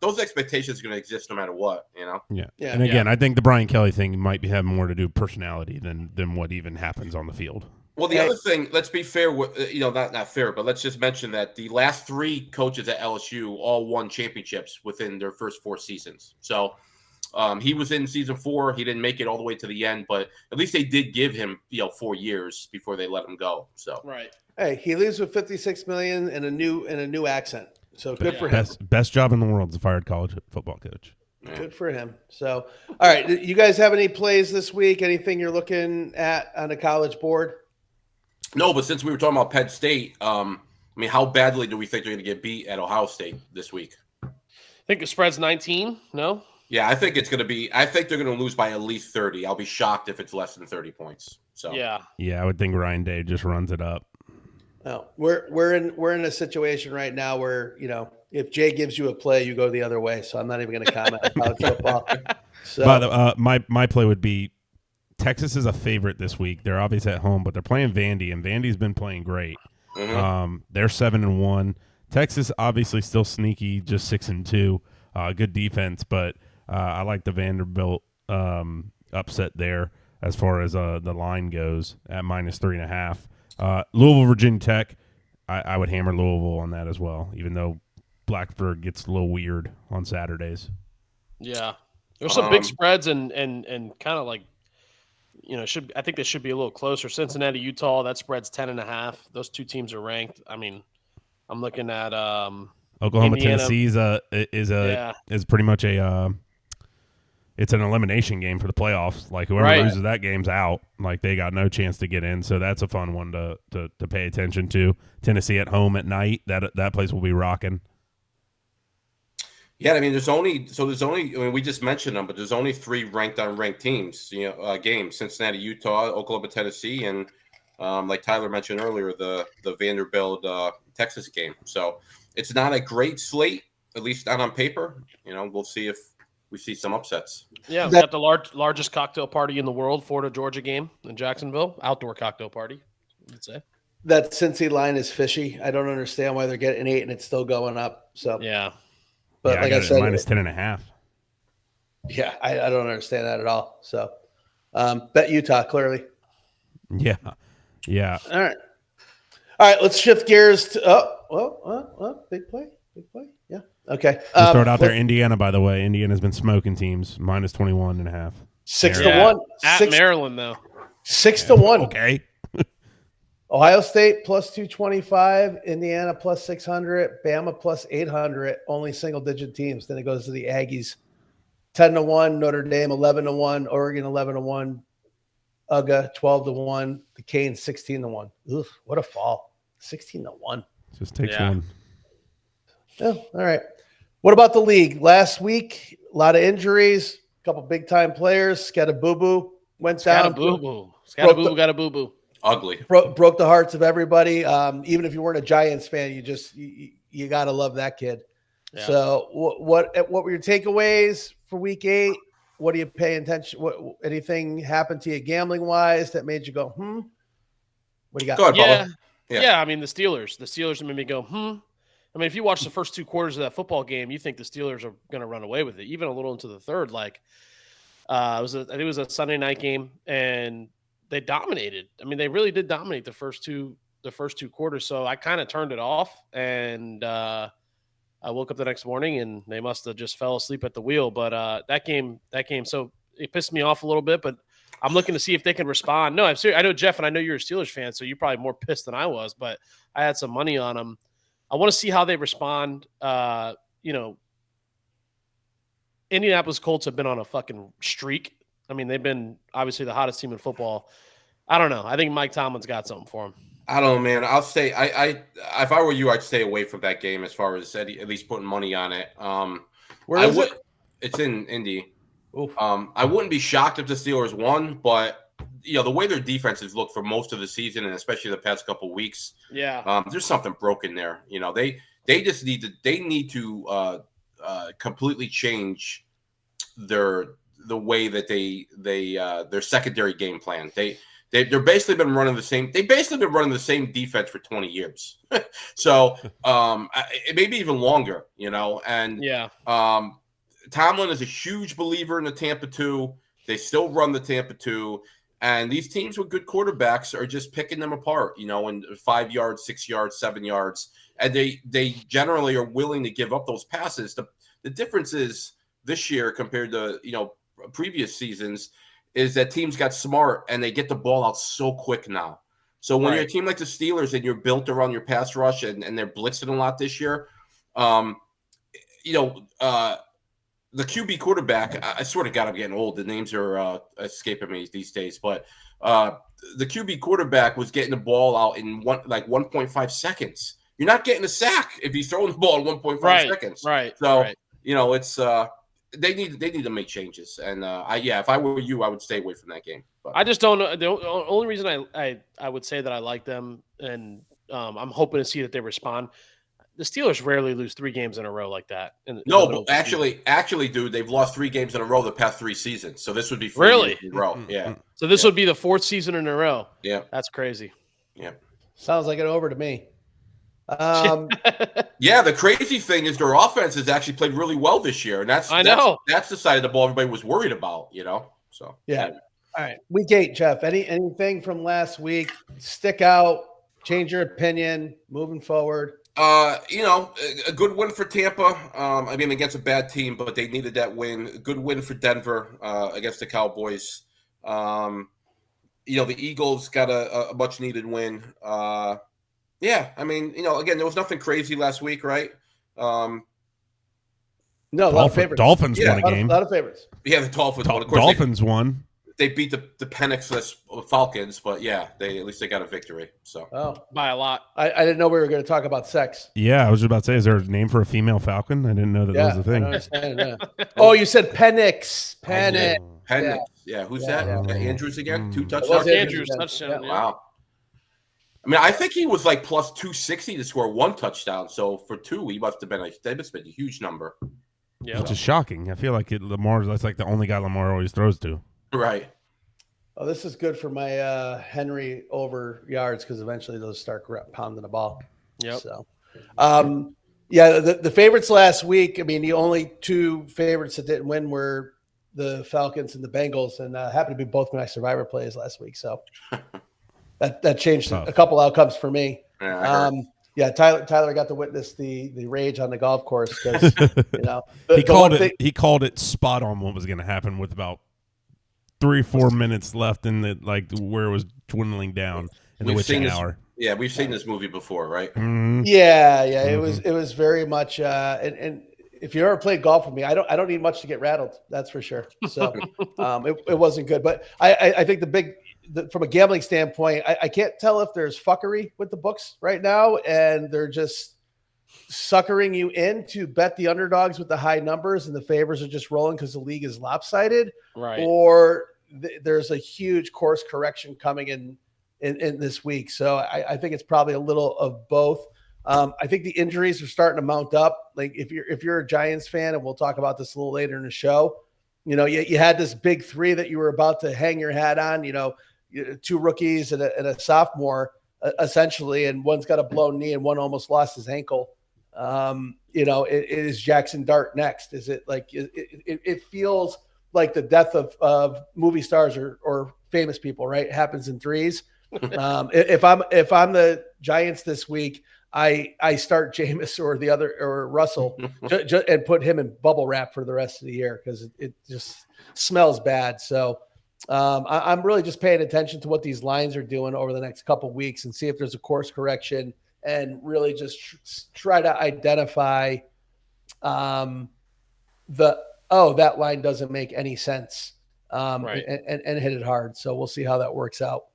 those expectations are going to exist no matter what, Yeah. And again, I think the Brian Kelly thing might have more to do with personality than what even happens on the field. Well, the other thing, let's be fair, not fair, but let's just mention that the last 3 coaches at LSU all won championships within their first 4 seasons. So he was in season 4. He didn't make it all the way to the end, but at least they did give him, 4 years before they let him go. So right. Hey, he leaves with $56 million and a new accent. So good for him. Best job in the world as a fired college football coach. Yeah. Good for him. So, all right, you guys have any plays this week? Anything you're looking at on the college board? No, but since we were talking about Penn State, how badly do we think they're going to get beat at Ohio State this week? I think the spread's 19. No. Yeah, I think it's going to be. I think they're going to lose by at least 30. I'll be shocked if it's less than 30 points. So yeah, I would think Ryan Day just runs it up. No, we're in a situation right now where if Jay gives you a play, you go the other way. So I'm not even going to comment on college football. So, but my play would be Texas is a favorite this week. They're obviously at home, but they're playing Vandy, and Vandy's been playing great. Mm-hmm. They're 7-1. Texas obviously still sneaky, just 6-2. Good defense, but I like the Vanderbilt upset there as far as the line goes at -3.5. Louisville, Virginia Tech, I would hammer Louisville on that as well, even though Blacksburg gets a little weird on Saturdays. Yeah, there's some big spreads and kind of like. I think they should be a little closer. Cincinnati, Utah, that spread's 10.5. Those 2 teams are ranked. I mean, I'm looking at Oklahoma, Indiana. Tennessee is pretty much it's an elimination game for the playoffs. Like whoever loses that game's out. Like they got no chance to get in. So that's a fun one to pay attention to. Tennessee at home at night. That place will be rocking. Yeah, I mean, there's only we just mentioned them, but there's only 3 ranked unranked teams, games: Cincinnati, Utah, Oklahoma, Tennessee, and like Tyler mentioned earlier, the Vanderbilt Texas game. So it's not a great slate, at least not on paper. We'll see if we see some upsets. Yeah, we got the largest cocktail party in the world, Florida Georgia game in Jacksonville, outdoor cocktail party. I'd say that Cincy line is fishy. I don't understand why they're getting 8 and it's still going up. So yeah. But like I said, -10.5. Yeah, I don't understand that at all. So, bet Utah clearly. Yeah. All right. Let's shift gears to big play. Yeah. Okay. Just throw it out there. Indiana, by the way, Indiana's been smoking teams -21.5. 6-1 at Maryland though. 6-1. Okay. Ohio State +225, Indiana +600, Bama +800, only single-digit teams. Then it goes to the Aggies, 10-1, Notre Dame 11-1, Oregon 11-1, UGA 12-1, the Canes 16-1. Oof, what a fall! 16-1. Just takes one. Oh, all right. What about the league? Last week, a lot of injuries, a couple big-time players. Scattaboo went down. Scattaboo got a boo-boo. Ugly. Broke the hearts of everybody. Even if you weren't a Giants fan, you gotta love that kid. Yeah. So what were your takeaways for week 8? What do you pay attention? Anything happened to you gambling wise that made you go, What do you got? Go ahead, yeah. I mean the Steelers made me go, I mean, if you watch the first 2 quarters of that football game, you think the Steelers are going to run away with it, even a little into the third. Like, I think it was a Sunday night game, and they dominated. I mean, they really did dominate the first two quarters. So I kind of turned it off, and I woke up the next morning, and they must have just fell asleep at the wheel. But that game, so it pissed me off a little bit. But I'm looking to see if they can respond. No, I'm serious. I know, Jeff, and I know you're a Steelers fan, so you're probably more pissed than I was. But I had some money on them. I want to see how they respond. Indianapolis Colts have been on a fucking streak. I mean, they've been obviously the hottest team in football. I don't know. I think Mike Tomlin's got something for him. I don't know, man. I'll stay. If I were you, I'd stay away from that game as far as at least putting money on it. Where is it? It's in Indy. I wouldn't be shocked if the Steelers won, but the way their defense has looked for most of the season, and especially the past couple of weeks, there's something broken there. They just need to completely change the way that their secondary game plan. They're basically been running the same. They've basically been running the same defense for 20 years. So it may be even longer. Tomlin is a huge believer in the Tampa 2. They still run the Tampa 2. And these teams with good quarterbacks are just picking them apart, in 5 yards, 6 yards, 7 yards. And they generally are willing to give up those passes. The difference is this year compared to, previous seasons is that teams got smart and they get the ball out so quick now. So when you're a team like the Steelers and you're built around your pass rush and they're blitzing a lot this year, the QB quarterback, I swear to God, I'm getting old. The names are escaping me these days. But the QB quarterback was getting the ball out in 1.5 seconds. You're not getting a sack if he's throwing the ball in 1.5 seconds. Right. So, it's they need to make changes. And if I were you, I would stay away from that game. But I just don't know. The only reason I would say that I like them, and I'm hoping to see that they respond. The Steelers rarely lose 3 games in a row like that. But actually, dude, they've lost 3 games in a row the past 3 seasons. So this would be 4 really games in a row. Yeah. So this would be the 4th season in a row. Yeah. That's crazy. Yeah. Sounds like an over to me. The crazy thing is their offense has actually played really well this year, and that's the side of the ball everybody was worried about. So yeah. All right, week 8, Jeff. Anything from last week stick out? Change your opinion moving forward? A good win for Tampa. Against a bad team, but they needed that win. A good win for Denver against the Cowboys. The Eagles got a much needed win. Again, there was nothing crazy last week, right? No, a lot of favorites. Dolphins won a game. A lot of favorites. Yeah, the Dolphins won. Of course, Dolphins won. They beat the Pennixless Falcons, but at least they got a victory. So by a lot. I didn't know we were going to talk about sex. Yeah, I was just about to say, is there a name for a female falcon? I didn't know that was a thing. Oh, you said Penix. Penix. Yeah, who's that? Andrews again? 2 touchdowns. Andrews touchdown. Yeah. Wow. I think he was like plus 260 to score 1 touchdown. So for 2, he must have been a huge number. Yeah, which is shocking. I feel like that's like the only guy Lamar always throws to. Right. Oh, this is good for my Henry over yards because eventually those start pounding the ball. Yep. So, the favorites last week. The only 2 favorites that didn't win were the Falcons and the Bengals, and happened to be both my Survivor plays last week. So that changed a couple outcomes for me. Yeah, Tyler got to witness the rage on the golf course because he called it spot on what was going to happen with about 3-4 minutes left in where it was dwindling down in the witching hour. Yeah, we've seen this movie before, right? Mm-hmm. Yeah. Mm-hmm. It was very much and if you ever played golf with me, I don't need much to get rattled. That's for sure. So it wasn't good, but I think from a gambling standpoint, I can't tell if there's fuckery with the books right now, and they're just suckering you in to bet the underdogs with the high numbers, and the favors are just rolling because the league is lopsided, right? Or there's a huge course correction coming in this week. So I think it's probably a little of both. I think the injuries are starting to mount up. Like if you're a Giants fan, and we'll talk about this a little later in the show, you had this big 3 that you were about to hang your hat on, 2 rookies and a sophomore essentially, and one's got a blown knee and one almost lost his ankle. Is Jackson Dart next? Is it like it feels like the death of movie stars or famous people, right? It happens in threes. If I'm the Giants this week, I start Jameis or Russell and put him in bubble wrap for the rest of the year because it just smells bad. So I'm really just paying attention to what these lines are doing over the next couple of weeks and see if there's a course correction and really just try to identify that line doesn't make any sense right. and hit it hard. So we'll see how that works out.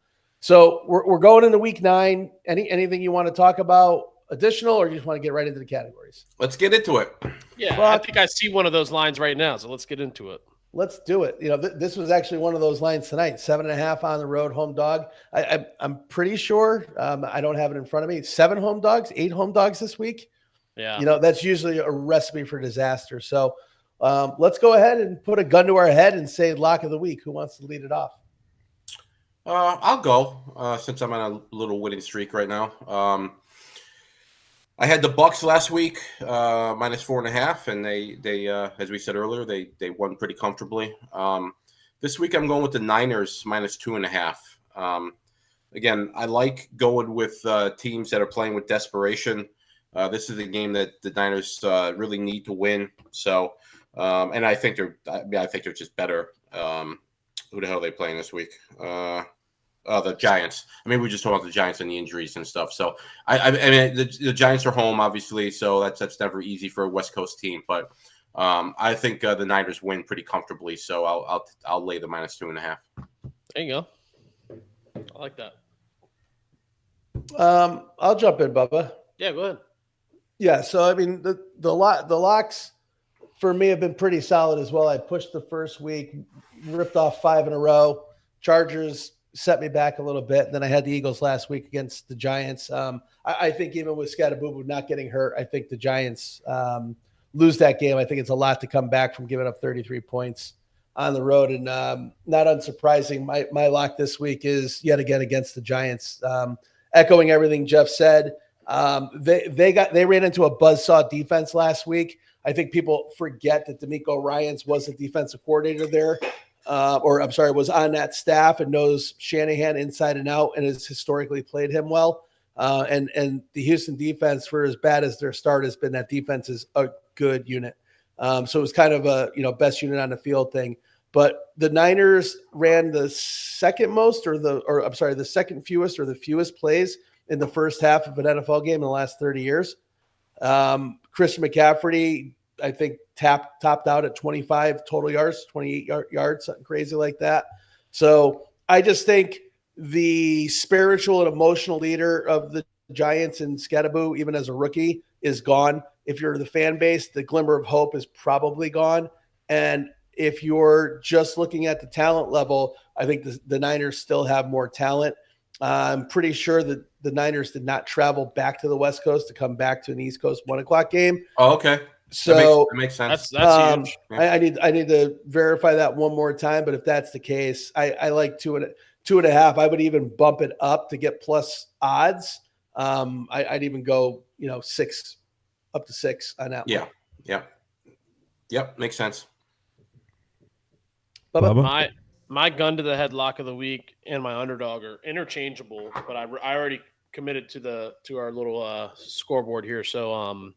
So we're going into week 9. Anything you want to talk about additional, or you just want to get right into the categories? Let's get into it. Yeah, I think I see one of those lines right now. So let's get into it. Let's do it. This was actually one of those lines tonight. 7.5 on the road, home dog. I'm pretty sure. I don't have it in front of me. 7 home dogs, 8 home dogs this week. Yeah. That's usually a recipe for disaster. So let's go ahead and put a gun to our head and say lock of the week. Who wants to lead it off? I'll go since I'm on a little winning streak right now. I had the Bucks last week, -4.5, and they as we said earlier, they won pretty comfortably. This week I'm going with the Niners -2.5. Again, I like going with teams that are playing with desperation. This is a game that the Niners really need to win. So, and I think they're just better. Who the hell are they playing this week? The Giants. I mean, we just talked about the Giants and the injuries and stuff. So, I mean, the Giants are home, obviously. So that's never easy for a West Coast team. But I think the Niners win pretty comfortably. So I'll lay the -2.5. There you go. I like that. I'll jump in, Bubba. Yeah, go ahead. Yeah. So I mean, the locks for me have been pretty solid as well. I pushed the first week, ripped off 5 in a row. Chargers set me back a little bit. Then I had the Eagles last week against the Giants. I think even with Scatterbubu not getting hurt, I think the Giants lose that game. I think it's a lot to come back from giving up 33 points on the road. And not unsurprising, my lock this week is yet again against the Giants. Echoing everything Jeff said, they ran into a buzzsaw defense last week. I think people forget that D'Amico Ryans was the defensive coordinator there. Was on that staff and knows Shanahan inside and out and has historically played him well. And the Houston defense, for as bad as their start has been, that defense is a good unit. So it was kind of a best unit on the field thing. But the Niners ran the second fewest or the fewest plays in the first half of an NFL game in the last 30 years. Christian McCaffrey, I think, topped out at 25 total yards, 28 yards, something crazy like that. So I just think the spiritual and emotional leader of the Giants and Scatterbubu, even as a rookie, is gone. If you're the fan base, the glimmer of hope is probably gone. And if you're just looking at the talent level, I think the Niners still have more talent. I'm pretty sure that the Niners did not travel back to the West Coast to come back to an East Coast 1 o'clock game. Oh, okay. So that makes sense. That's huge. I need to verify that one more time. But if that's the case, I like 2.5. I would even bump it up to get plus odds. I'd even go 6 up to 6 on that. Yeah. Yep. Makes sense. Bubba? My gun to the head lock of the week and my underdog are interchangeable, but I already committed to our little scoreboard here. So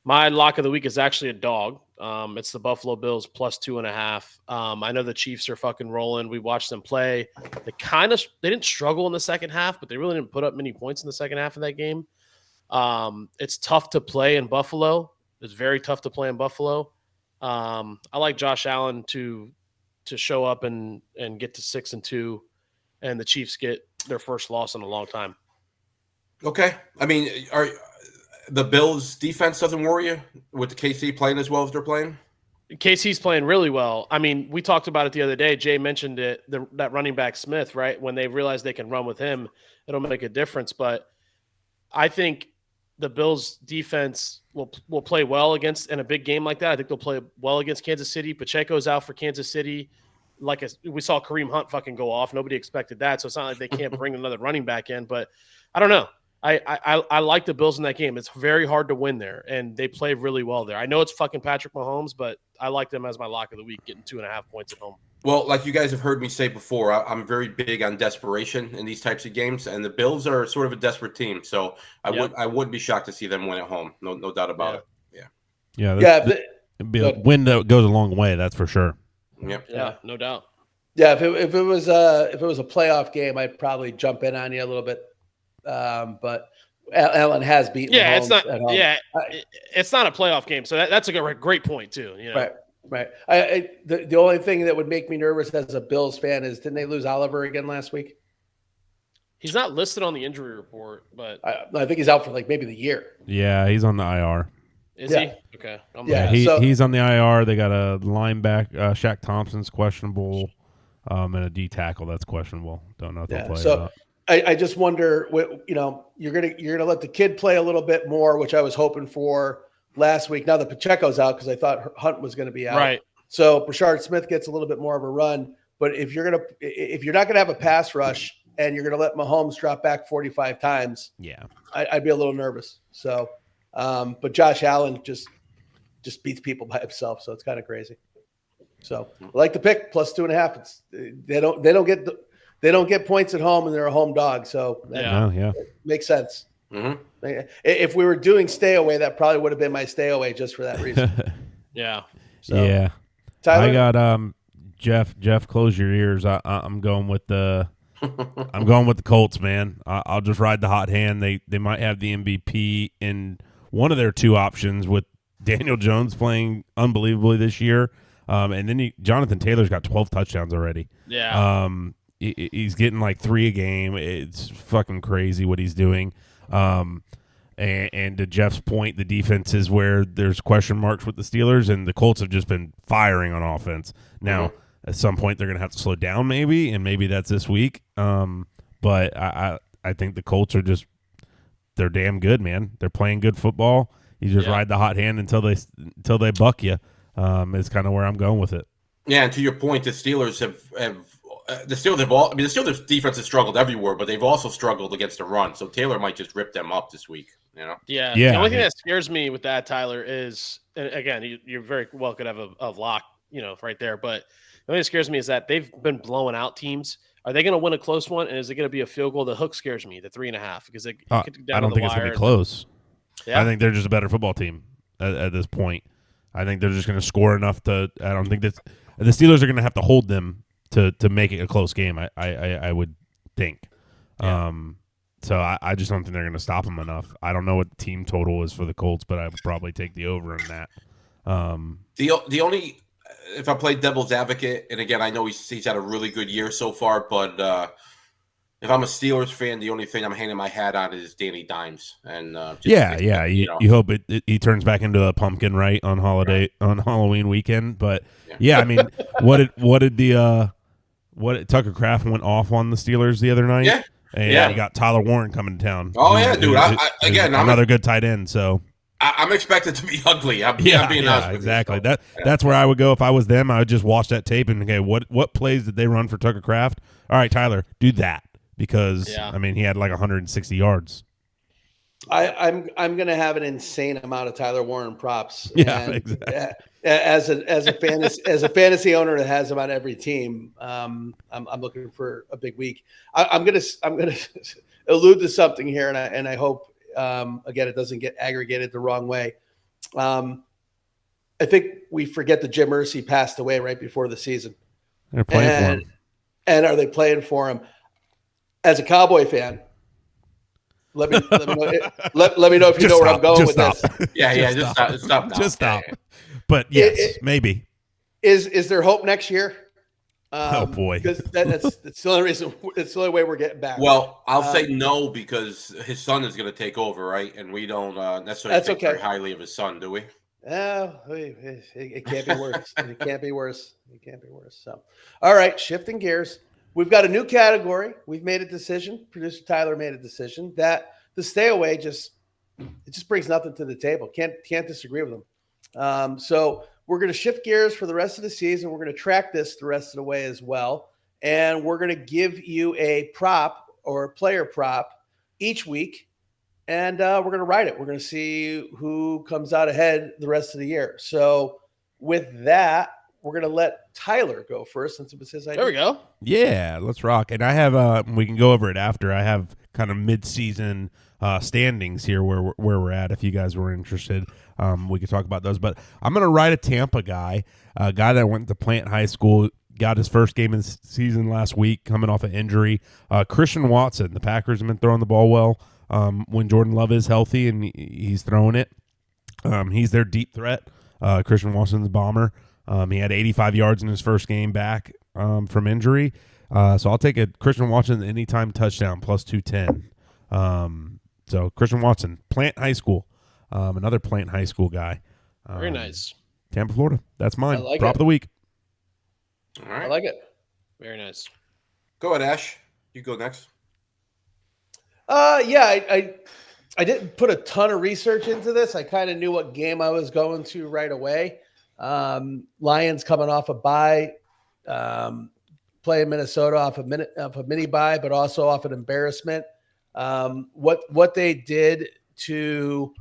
my lock of the week is actually a dog. It's the Buffalo Bills plus 2.5. I know the Chiefs are fucking rolling. We watched them play. They didn't struggle in the second half, but they really didn't put up many points in the second half of that game. It's tough to play in Buffalo. It's very tough to play in Buffalo. I like Josh Allen to show up and get to 6-2, and the Chiefs get their first loss in a long time. Okay. I mean, the Bills defense doesn't worry you with the KC playing as well as they're playing? KC's playing really well. I mean, we talked about it the other day. Jay mentioned it, that running back Smith, right? When they realize they can run with him, it'll make a difference. But I think the Bills defense will play well against in a big game like that. I think they'll play well against Kansas City. Pacheco's out for Kansas City. We saw Kareem Hunt fucking go off. Nobody expected that. So it's not like they can't bring another running back in. But I don't know. I like the Bills in that game. It's very hard to win there, and they play really well there. I know it's fucking Patrick Mahomes, but I like them as my lock of the week, getting 2.5 points at home. Well, like you guys have heard me say before, I'm very big on desperation in these types of games, and the Bills are sort of a desperate team. So I would be shocked to see them win at home. No doubt about it. It'd be a win that goes a long way. That's for sure. Yep. Yeah, no doubt. Yeah, if it was a playoff game, I'd probably jump in on you a little bit. But Allen has beaten. Yeah, it's Mahomes not. at home. Yeah, it's not a playoff game, so that's a great point too. You know? Right. The only thing that would make me nervous as a Bills fan is, didn't they lose Oliver again last week? He's not listed on the injury report, but I think he's out for like maybe the year. Yeah, he's on the IR. Is he? Okay. He's on the IR. They got a linebacker, Shaq Thompson's questionable, and a D tackle that's questionable. Don't know if they'll play. So I just wonder, you're gonna let the kid play a little bit more, which I was hoping for last week. Now that Pacheco's out, because I thought Hunt was going to be out. Right. So Brashard Smith gets a little bit more of a run. But if you're not gonna have a pass rush and you're gonna let Mahomes drop back 45 times, I'd be a little nervous. So, but Josh Allen just beats people by himself, so it's kind of crazy. So I like the pick plus 2.5. They don't get points at home, and they're a home dog, so it makes sense. Mm-hmm. If we were doing stay away, that probably would have been my stay away just for that reason. So, Tyler? I got Jeff. Close your ears. I'm going with the Colts, man. I'll just ride the hot hand. They might have the MVP in one of their two options, with Daniel Jones playing unbelievably this year, and then Jonathan Taylor's got 12 touchdowns already. Yeah. He's getting like 3 a game. It's fucking crazy what he's doing. And to Jeff's point, the defense is where there's question marks with the Steelers, and the Colts have just been firing on offense. Now, at some point, they're going to have to slow down, maybe that's this week. But I think the Colts are they're damn good, man. They're playing good football. You just ride the hot hand until they buck you. Is kind of where I'm going with it. Yeah, and to your point, the Steelers the Steelers defense has struggled everywhere, but they've also struggled against the run. So Taylor might just rip them up this week. Yeah. The only thing that scares me with that, Tyler, is, and again, you very well could have a lock, right there. But the only thing that scares me is that they've been blowing out teams. Are they going to win a close one? And is it going to be a field goal? The hook scares me, the 3.5, because it could down I don't think it's going to be close. Yeah. I think they're just a better football team at this point. I think they're just going to score enough I don't think that the Steelers are going to have to hold them to make it a close game. I would think. Yeah. So I just don't think they're going to stop them enough. I don't know what the team total is for the Colts, but I would probably take the over in that. The only, if I play devil's advocate, and again, I know he's had a really good year so far, but if I'm a Steelers fan, the only thing I'm hanging my hat on is Danny Dimes. And you hope he turns back into a pumpkin, right, on Halloween weekend. But I mean, what did Tucker Kraft went off on the Steelers the other night? And you got Tyler Warren coming to town. Oh yeah, dude! Another good tight end. So I'm expected to be ugly. I'm being honest with exactly. You, that's where I would go if I was them. I would just watch that tape and what plays did they run for Tucker Kraft? All right, Tyler, do that, because I mean he had like 160 yards. I'm going to have an insane amount of Tyler Warren props. Yeah, exactly. As a fantasy owner that has him on every team, I'm looking for a big week. I'm going to allude to something here, and I hope again it doesn't get aggregated the wrong way. I think we forget that Jim Irsay passed away right before the season. They're playing for him. And are they playing for him? As a Cowboy fan, let me know if you know where I'm going with this. Just stop. Just stop. But yes, maybe. Is there hope next year? Oh boy, because that's the only reason. It's the only way we're getting back. Well, I'll say no, because his son is going to take over, right? And we don't necessarily think very highly of his son, do we? It can't be worse. It can't be worse. So, all right, shifting gears. We've got a new category. We've made a decision. Producer Tyler made a decision that the stay away just brings nothing to the table. Can't disagree with them. So we're going to shift gears for the rest of the season. We're going to track this the rest of the way as well. And we're going to give you a prop or a player prop each week. and we're going to ride it. We're going to see who comes out ahead the rest of the year. So with that, we're going to let Tyler go first since it was his idea. There we go. Yeah, let's rock. And I have we can go over it after. I have kind of mid-season standings here where we're at. If you guys were interested, we could talk about those. But I'm going to ride a Tampa guy, a guy that went to Plant High School, got his first game of the season last week, coming off an injury. Christian Watson. The Packers have been throwing the ball well when Jordan Love is healthy, and he's throwing it. He's their deep threat. Christian Watson's a bomber. He had 85 yards in his first game back from injury. So I'll take a Christian Watson anytime touchdown plus 210. So Christian Watson, Plant High School, another Plant High School guy. Very nice. Tampa, Florida. That's mine. Like Prop of the week. All right. I like it. Very nice. Go ahead, Ash. You go next. I didn't put a ton of research into this. I kind of knew what game I was going to right away. Lions coming off a bye, playing Minnesota off a mini bye, but also off an embarrassment. What they did to,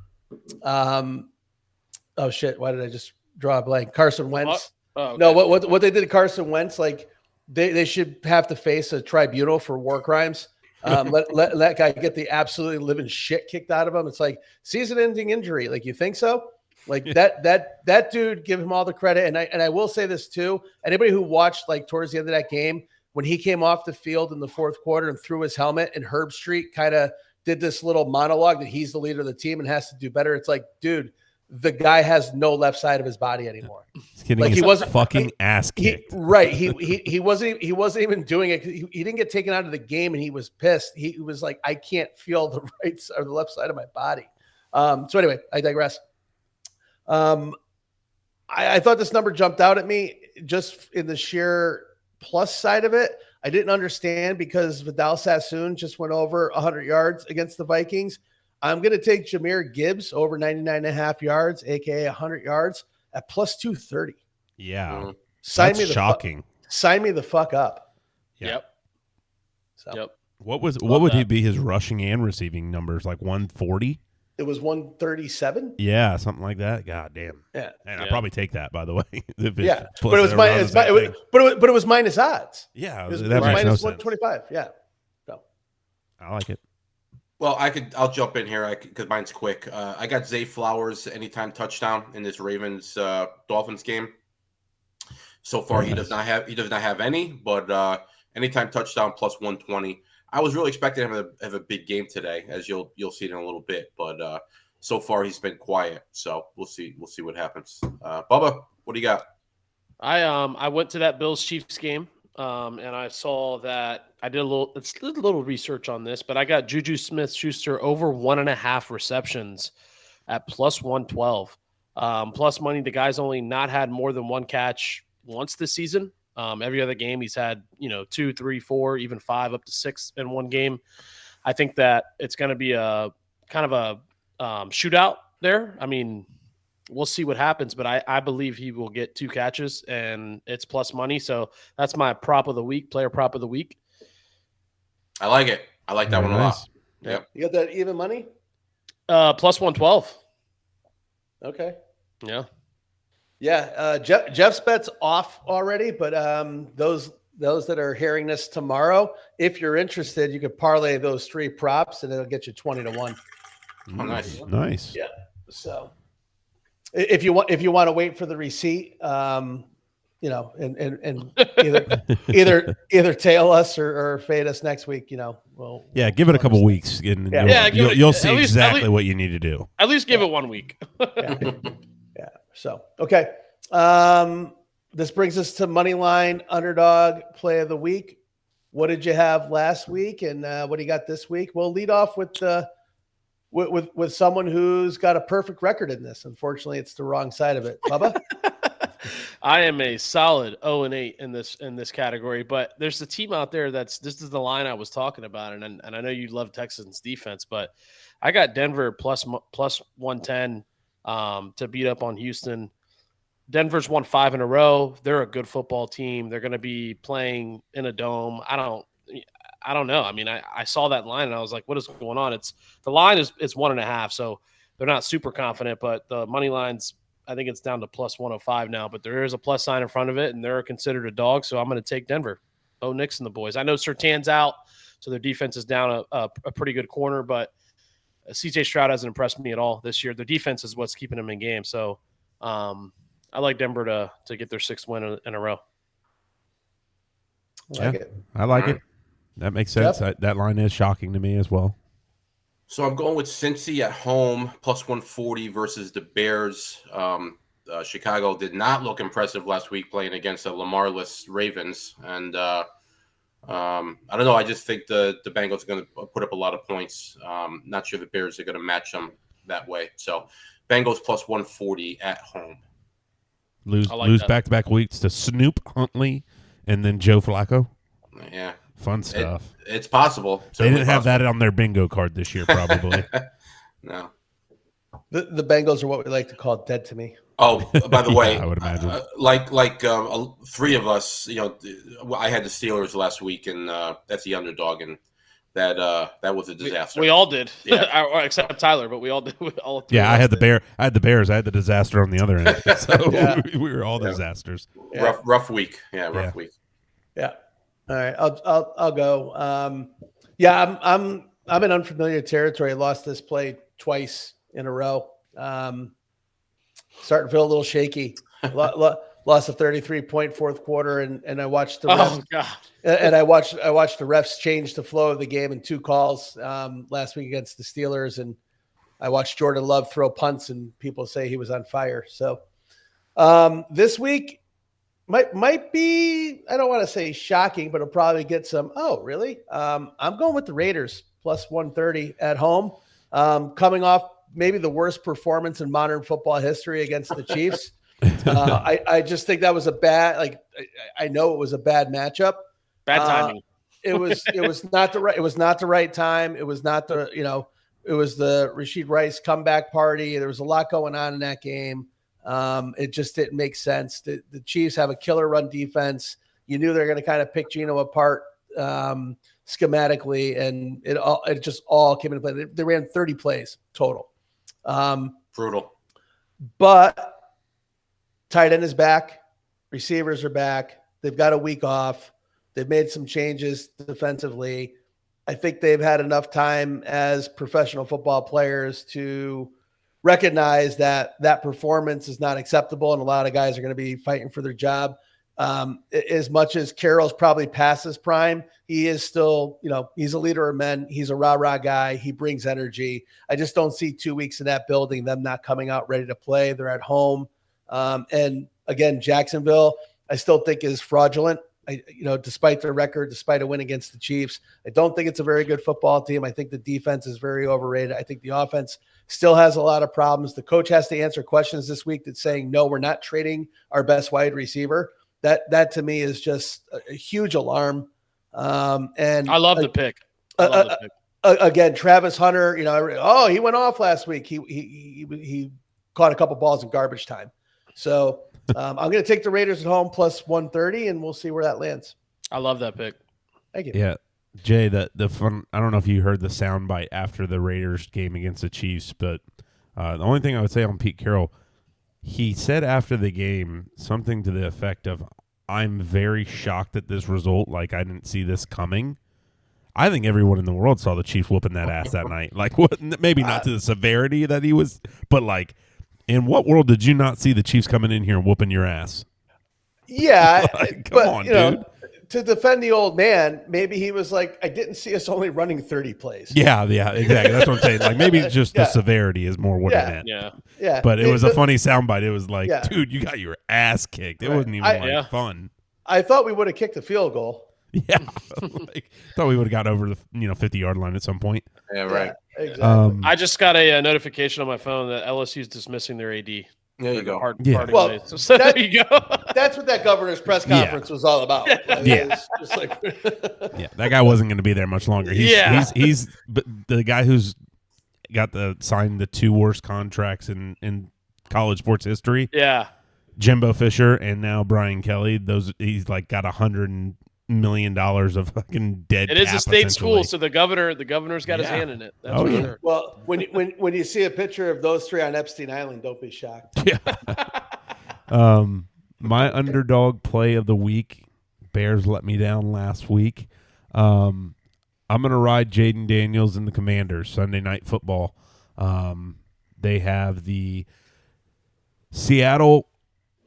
oh shit! Why did I just draw a blank? Carson Wentz. Okay. No, what they did to Carson Wentz, like they should have to face a tribunal for war crimes. Let that guy get the absolutely living shit kicked out of him. It's like season-ending injury. Like, you think so? Like that dude, give him all the credit. And I will say this too. Anybody who watched like towards the end of that game, when he came off the field in the fourth quarter and threw his helmet, and Herb Street kind of did this little monologue that he's the leader of the team and has to do better. It's like, dude, the guy has no left side of his body anymore. Like he wasn't fucking ass kicked. He wasn't even doing it. He didn't get taken out of the game, and he was pissed. He was like, I can't feel the right or the left side of my body. So anyway, I digress. I thought this number jumped out at me just in the sheer plus side of it. I didn't understand because Vidal Sassoon just went over 100 yards against the Vikings. I'm going to take Jahmyr Gibbs over 99.5 yards, aka 100 yards at plus 230. Yeah, Sign that's shocking. Sign me the fuck up. Yep. So Yep. What would he be his rushing and receiving numbers? Like 140? it was 137. Yeah, something like that. God damn. Yeah, and I'd probably take that, by the way. Yeah, but it was minus odds. Yeah, it was that makes minus no 125. Yeah, so I like it. Well, I'll jump in here because mine's quick. I got Zay Flowers anytime touchdown in this Ravens Dolphins game. So far, he does not have any, but anytime touchdown plus 120. I was really expecting him to have a big game today, as you'll see it in a little bit. But so far, he's been quiet. So we'll see what happens. Bubba, what do you got? I went to that Bills Chiefs game. And I saw that I did a little research on this, but I got Juju Smith-Schuster over 1.5 receptions at plus 112. Plus money, the guy's only not had more than one catch once this season. Every other game he's had, 2, 3, 4, even 5, up to 6 in one game. I think that it's going to be a kind of a shootout there. I mean, we'll see what happens, but I believe he will get 2 catches, and it's plus money. So that's my prop of the week, player prop of the week. I like it. I like that one a lot. Yep. You got that even money? Plus 112. Okay. Yeah. Yeah. Jeff's bet's off already, but those that are hearing this tomorrow, if you're interested, you could parlay those 3 props, and it'll get you 20 to 1. Oh, nice. Nice. Yeah. So if you want to wait for the receipt, and either tail us or fade us next week, we'll give it a couple weeks, and you'll see exactly what you need to do. At least give it 1 week. Yeah. So okay, this brings us to Moneyline Underdog Play of the Week. What did you have last week, and what do you got this week? We'll lead off with someone who's got a perfect record in this. Unfortunately, it's the wrong side of it. Bubba? I am a solid 0-8 in this category, but there's a team out there this is the line I was talking about, and I know you love Texans defense, but I got Denver plus 110 to beat up on Houston. Denver's won 5 in a row. They're a good football team. They're going to be playing in a dome. I don't know. I mean, I saw that line and I was like, what is going on? The line is 1.5, so they're not super confident, but the money line's, I think it's down to plus 105 now, but there is a plus sign in front of it, and they're considered a dog, so I'm going to take Denver. Bo Nix and the boys. I know Surtain's out, so their defense is down a pretty good corner, but CJ Stroud hasn't impressed me at all this year. Their defense is what's keeping them in game, so I like Denver to get their 6th win in a row. I like it. That makes sense. Yep. That line is shocking to me as well. So I'm going with Cincy at home, plus 140 versus the Bears. Chicago did not look impressive last week playing against the Lamarless Ravens. And I don't know. I just think the Bengals are going to put up a lot of points. Not sure the Bears are going to match them that way. So Bengals plus 140 at home. Lose back-to-back weeks to Snoop Huntley and then Joe Flacco. Yeah. Fun stuff. It's possible. They didn't have that on their bingo card this year, probably. No. The Bengals are what we like to call dead to me. Oh, by the way, I would imagine. Like 3 of us, I had the Steelers last week, and that's the underdog, and that was a disaster. We all did, except Tyler, but we all did. I had the Bears. I had the disaster on the other end. So we were all disasters. Yeah. Rough week. Yeah, rough week. Yeah. All right, I'll go. I'm in unfamiliar territory. I lost this play twice in a row. Starting to feel a little shaky. Lost a 33-point fourth quarter, and I watched the refs, and I watched the refs change the flow of the game in 2 calls last week against the Steelers, and I watched Jordan Love throw punts, and people say he was on fire. So this week. Might be, I don't want to say shocking, but it'll probably get some, oh, really? I'm going with the Raiders, plus 130 at home. Coming off maybe the worst performance in modern football history against the Chiefs. I just think that was I know it was a bad matchup. Bad timing. It was not the right time. It was not it was the Rashid Rice comeback party. There was a lot going on in that game. It just didn't make sense. The Chiefs have a killer run defense. You knew they're going to kind of pick Geno apart schematically, and it just all came into play. They ran 30 plays total. Brutal. But tight end is back. Receivers are back. They've got a week off. They've made some changes defensively. I think they've had enough time as professional football players to recognize that performance is not acceptable, and a lot of guys are going to be fighting for their job. As much as Carroll's probably past his prime, he is still, he's a leader of men. He's a rah-rah guy. He brings energy. I just don't see 2 weeks in that building, them not coming out ready to play. They're at home. And again, Jacksonville, I still think is fraudulent. Despite their record, despite a win against the Chiefs, I don't think it's a very good football team. I think the defense is very overrated. I think the offense still has a lot of problems. The coach has to answer questions this week that's saying, no, we're not trading our best wide receiver. That to me is just a huge alarm. And I love the pick. Again, Travis Hunter, he went off last week. He caught a couple balls in garbage time. So I'm going to take the Raiders at home plus 130, and we'll see where that lands. I love that pick. Thank you. Yeah. Jay, the fun, I don't know if you heard the soundbite after the Raiders game against the Chiefs, but the only thing I would say on Pete Carroll, he said after the game something to the effect of, I'm very shocked at this result. Like, I didn't see this coming. I think everyone in the world saw the Chiefs whooping that ass that night. Like, what? Maybe not to the severity that he was, but like, in what world did you not see the Chiefs coming in here and whooping your ass? Yeah, come on, dude. To defend the old man, maybe he was like, I didn't see us only running 30 plays. Yeah, exactly. That's what I'm saying. Like, maybe just the severity is more what it meant. Yeah. But it was a funny soundbite. It was like, dude, you got your ass kicked. It wasn't even fun. I thought we would have kicked the field goal. Yeah. Thought we would have got over the 50-yard line at some point. Yeah, right. Yeah, exactly. I just got a notification on my phone that LSU is dismissing their AD. There you go. Well, so there you go. That's what that governor's press conference was all about. Just like that guy wasn't going to be there much longer. He's the guy who's got signed the 2 worst contracts in college sports history. Yeah. Jimbo Fisher and now Brian Kelly. He's like got $180 million of fucking dead. It is a state school, so the governor's got his hand in it. That's for sure. Well, when you see a picture of those three on Epstein Island, don't be shocked. Yeah. My underdog play of the week, Bears let me down last week. I'm gonna ride Jaden Daniels and the Commanders Sunday Night Football. They have the Seattle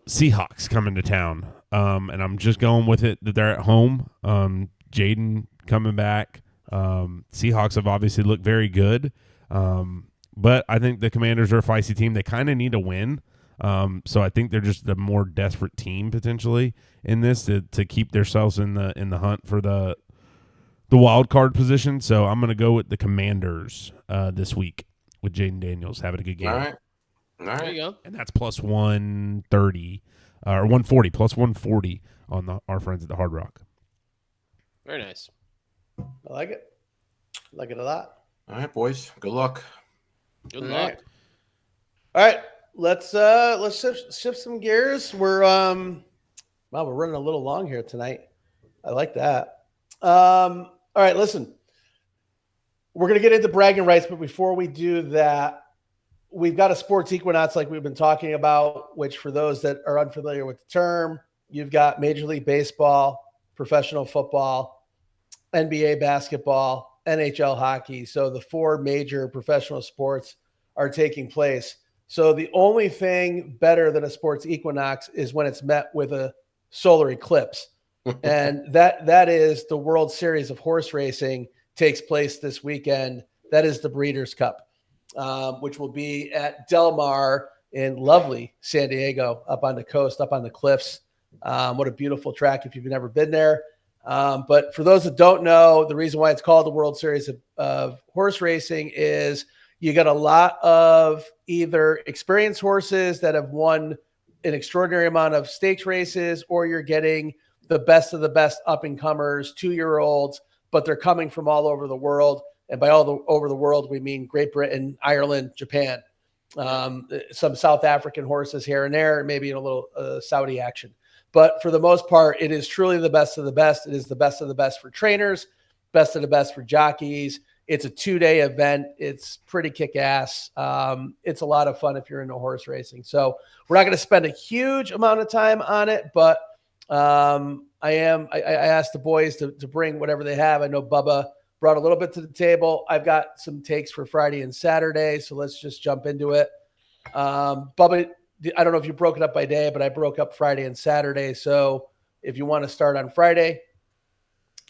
Seahawks coming to town. And I'm just going with it that they're at home. Jaden coming back. Seahawks have obviously looked very good. But I think the Commanders are a feisty team. They kind of need a win. So I think they're just the more desperate team potentially in this to keep themselves in the hunt for the wild card position. So I'm going to go with the Commanders this week with Jaden Daniels having a good game. All right. There you go. And that's plus 130 or 140, plus 140 on our friends at the Hard Rock. Very nice. I like it. Like it a lot. All right, boys. Good luck. Good luck. All right. Let's shift some gears. We're running a little long here tonight. I like that. All right, listen. We're gonna get into bragging rights, but before we do that, we've got a sports equinox like we've been talking about, which for those that are unfamiliar with the term, you've got Major League Baseball, professional football, NBA basketball, NHL hockey. So the four major professional sports are taking place. So the only thing better than a sports equinox is when it's met with a solar eclipse. And that is the World Series of horse racing takes place this weekend. That is the Breeders' Cup, which will be at Del Mar in lovely San Diego, up on the coast, up on the cliffs. What a beautiful track if you've never been there. But for those that don't know, the reason why it's called the World Series of horse racing is you got a lot of either experienced horses that have won an extraordinary amount of stakes races, or you're getting the best of the best up-and-comers, 2-year-olds, but they're coming from all over the world. And by over the world, we mean Great Britain, Ireland, Japan, some South African horses here and there, maybe a little Saudi action. But for the most part, it is truly the best of the best. It is the best of the best for trainers, best of the best for jockeys. It's a 2-day event. It's pretty kick-ass. It's a lot of fun if you're into horse racing. So we're not going to spend a huge amount of time on it, but I asked the boys to bring whatever they have. I know Bubba brought a little bit to the table. I've got some takes for Friday and Saturday, so let's just jump into it. Bubba, I don't know if you broke it up by day, but I broke up Friday and Saturday. So if you want to start on Friday.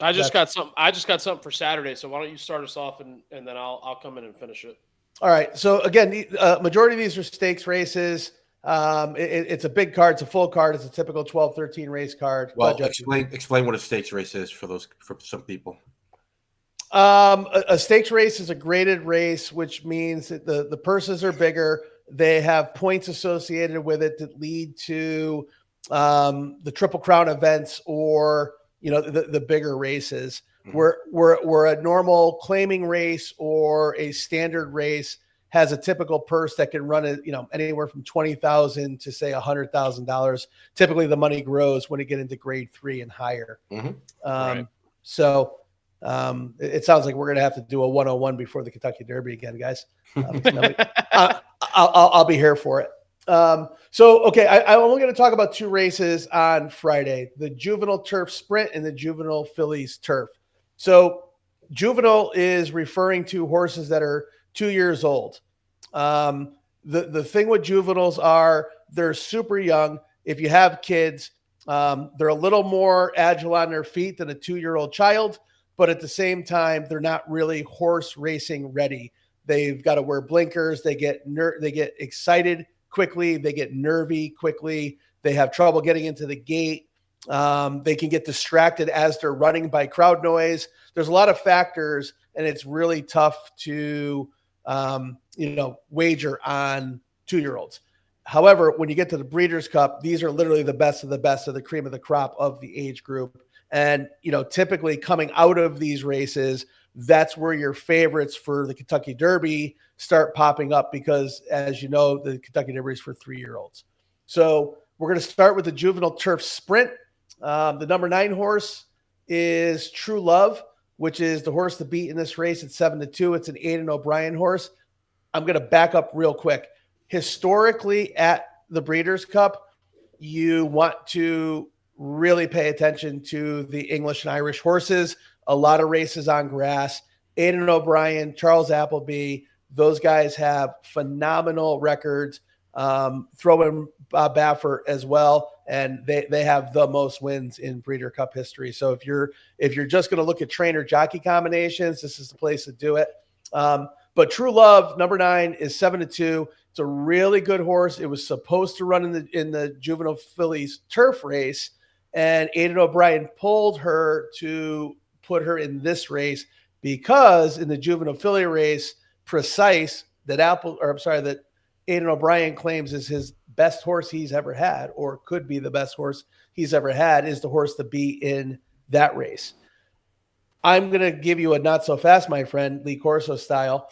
I just got something for Saturday. So why don't you start us off and then I'll come in and finish it. All right. So again, the majority of these are stakes races. It's a big card. It's a full card. It's a typical 12-13 race card. Well, explain what a stakes race is for some people. A stakes race is a graded race, which means that the purses are bigger. They have points associated with it that lead to the Triple Crown events or the bigger races. Where a normal claiming race or a standard race has a typical purse that can run anywhere from $20,000 to say $100,000. Typically, the money grows when you get into grade 3 and higher. Mm-hmm. Right. So it sounds like we're going to have to do a 101 before the Kentucky Derby again, guys. I'll be here for it. I'm only going to talk about 2 races on Friday: the Juvenile Turf Sprint and the Juvenile Fillies Turf. So juvenile is referring to horses that are 2 years old. The thing with juveniles are they're super young. If you have kids, they're a little more agile on their feet than a 2-year-old child, but at the same time, they're not really horse racing ready. They've got to wear blinkers. They get excited quickly. They get nervy quickly. They have trouble getting into the gate. They can get distracted as they're running by crowd noise. There's a lot of factors, and it's really tough to wager on 2-year-olds. However, when you get to the Breeders' Cup, these are literally the best of the cream of the crop of the age group. And, typically coming out of these races, that's where your favorites for the Kentucky Derby start popping up because, as you know, the Kentucky Derby is for 3-year-olds. So we're going to start with the Juvenile Turf Sprint. The number 9 horse is True Love, which is the horse to beat in this race at 7-2. It's an Aidan O'Brien horse. I'm going to back up real quick. Historically, at the Breeders' Cup, you want to really pay attention to the English and Irish horses. A lot of races on grass. Aidan O'Brien, Charles Appleby, those guys have phenomenal records. Throw in Bob Baffert as well, and they have the most wins in Breeder Cup history. So if you're just going to look at trainer jockey combinations, this is the place to do it. But True Love, number 9, is 7-2. It's a really good horse. It was supposed to run in the Juvenile Fillies turf race, and Aidan O'Brien pulled her to put her in this race because in the Juvenile Filly race, Precise, that Aidan O'Brien claims is his best horse he's ever had, or could be the best horse he's ever had, is the horse to be in that race. I'm going to give you a not so fast, my friend, Lee Corso style,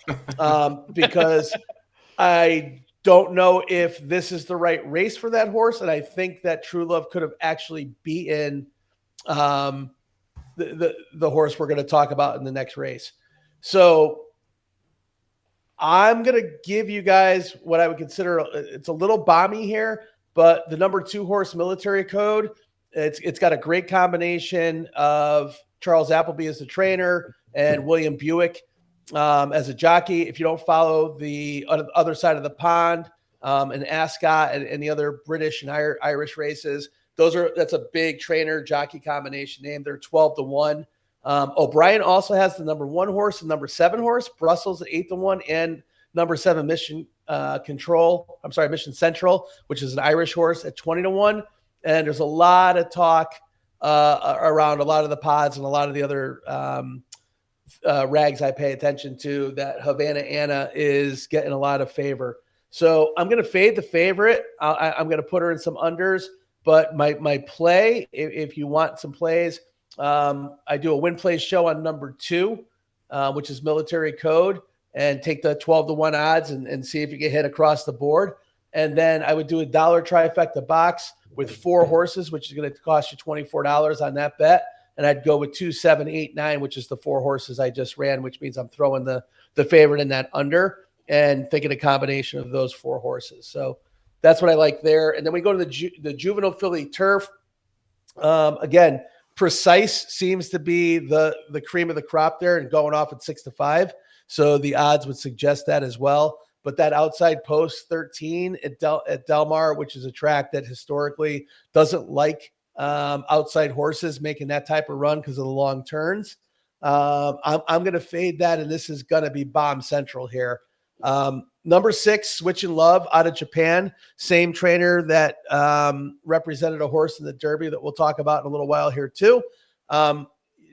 because I don't know if this is the right race for that horse. And I think that True Love could have actually beaten the horse we're going to talk about in the next race. So I'm going to give you guys what I would consider, it's a little bomby here, but the number 2 horse, Military Code, it's got a great combination of Charles Appleby as the trainer and William Buick as a jockey. If you don't follow the other side of the pond and Ascot and the other British and Irish races, that's a big trainer jockey combination name. They're 12-1. O'Brien also has the number 1 horse and number 7 horse, Brussels at 8-1, and number 7 Mission Central, which is an Irish horse at 20-1. And there's a lot of talk around a lot of the pods and a lot of the other rags I pay attention to that Havana Anna is getting a lot of favor. So I'm going to fade the favorite. I'm going to put her in some unders, but my play, if you want some plays, I do a win play show on number 2, which is Military Code, and take the 12-1 odds and see if you get hit across the board. And then I would do $1 trifecta box with 4 horses, which is going to cost you $24 on that bet. And I'd go with 2, 7, 8, 9, which is the 4 horses I just ran, which means I'm throwing the favorite in that under and thinking a combination of those 4 horses. So that's what I like there. And then we go to the Juvenile Filly Turf. Again, Precise seems to be the cream of the crop there and going off at 6-5. So the odds would suggest that as well. But that outside post 13 at Del Mar, which is a track that historically doesn't like outside horses making that type of run because of the long turns. I'm going to fade that, and this is going to be bomb central here. Number 6, Switch and Love out of Japan. Same trainer that represented a horse in the Derby that we'll talk about in a little while here too.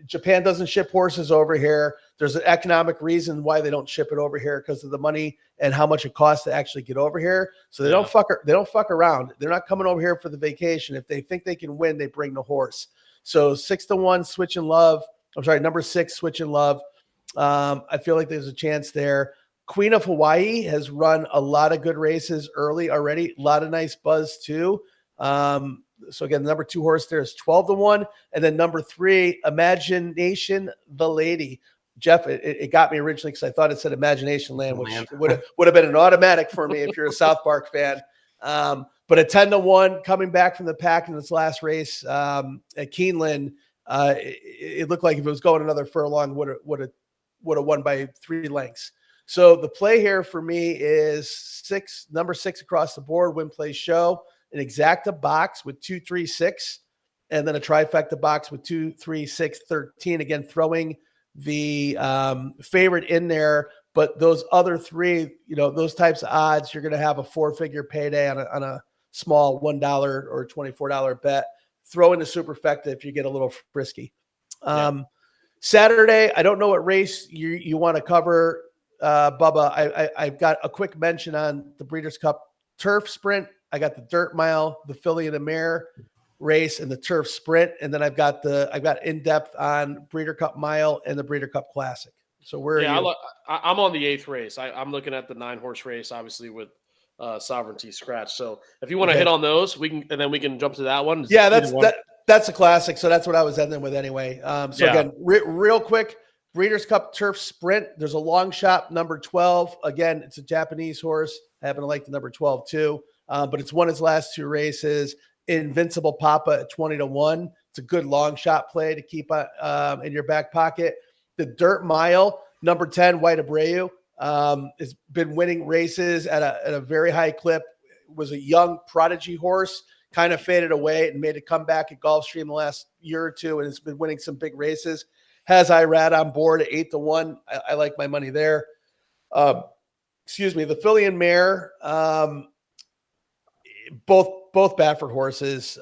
Japan doesn't ship horses over here. There's an economic reason why they don't ship it over here because of the money and how much it costs to actually get over here. So they don't fuck around. They're not coming over here for the vacation. If they think they can win, they bring the horse. So 6-1 Switch and Love. I'm sorry, number 6 Switch and Love. I feel like there's a chance there. Queen of Hawaii has run a lot of good races early already. A lot of nice buzz too. So again, the number 2 horse there is 12-1. And then number 3, Imagination the Lady. Jeff, it got me originally because I thought it said Imagination Land, which would have been an automatic for me if you're a South Park fan. But a 10-1 coming back from the pack in this last race at Keeneland, it looked like if it was going another furlong, would have won by 3 lengths. So the play here for me is number 6 across the board, win play show, an exacta box with 2, 3, 6, and then a trifecta box with 2, 3, 6, 13. Again, throwing the favorite in there, but those other 3, those types of odds, you're going to have a 4-figure payday on a small $1 or $24 bet. Throw in the superfecta if you get a little frisky. Saturday, I don't know what race you want to cover, Bubba. I've got a quick mention on the Breeders' Cup Turf Sprint. I got the Dirt Mile, the Filly and the Mare race, and the Turf Sprint, and then I've got in depth on Breeder Cup Mile and the Breeder Cup Classic. So I'm on the 8th race. I'm looking at the 9-horse race, obviously with Sovereignty scratch. So if you want to hit on those, we can jump to that one. Yeah, That's a classic. So that's what I was ending with anyway. Again, real quick, Breeders' Cup Turf Sprint. There's a long shot, number 12. Again, it's a Japanese horse. I happen to like the number 12 too. But it's won his last 2 races. Invincible Papa at 20-1. It's a good long shot play to keep in your back pocket. The Dirt Mile, number 10, White Abreu, has been winning races at a very high clip. Was a young prodigy horse, kind of faded away and made a comeback at Gulfstream the last year or two, and has been winning some big races. Has Irad on board at 8-1. I like my money there. Excuse me, the filly and mare, both Baffert horses.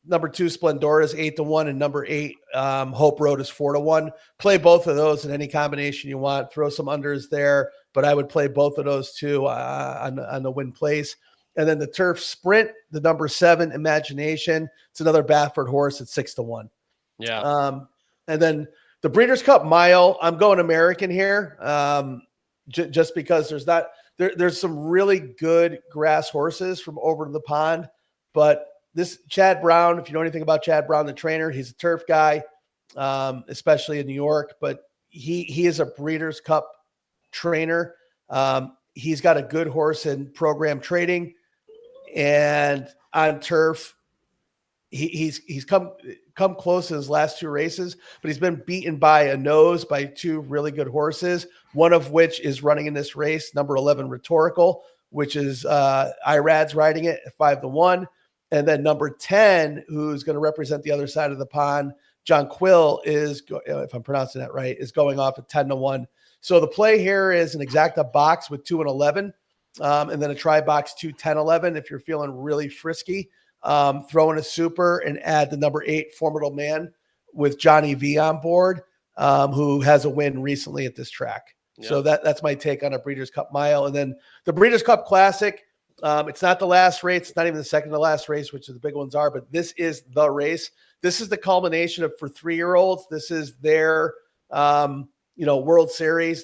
Number 2, Splendora is 8-1, and number 8, Hope Road is 4-1. Play both of those in any combination you want. Throw some unders there, but I would play both of those too on the win place. And then the Turf Sprint, the number 7, Imagination. It's another Baffert horse at 6-1. Yeah. And then the Breeders' Cup Mile, I'm going American here, just because there's some really good grass horses from over the pond. But this Chad Brown, if you know anything about Chad Brown, the trainer, he's a turf guy, especially in New York. But he is a Breeders' Cup trainer. He's got a good horse in program trading. And on turf, he's come close in his last 2 races, but he's been beaten by a nose by 2 really good horses, one of which is running in this race, number 11 Rhetorical, which is Irad's riding it at 5-1. And then number 10, who's going to represent the other side of the pond, John Quill is, if I'm pronouncing that right, is going off at 10-1. So the play here is an exacta box with 2 and 11. And then a try box 2, 10, 11. If you're feeling really frisky, throw in a super and add the number 8 Formidable Man with Johnny V on board, who has a win recently at this track. Yep. So that's my take on a Breeders' Cup Mile. And then the Breeders' Cup Classic, it's not the last race. It's not even the second to last race, which the big ones are, but this is the race. This is the culmination of, for 3-year-olds, this is their, World Series.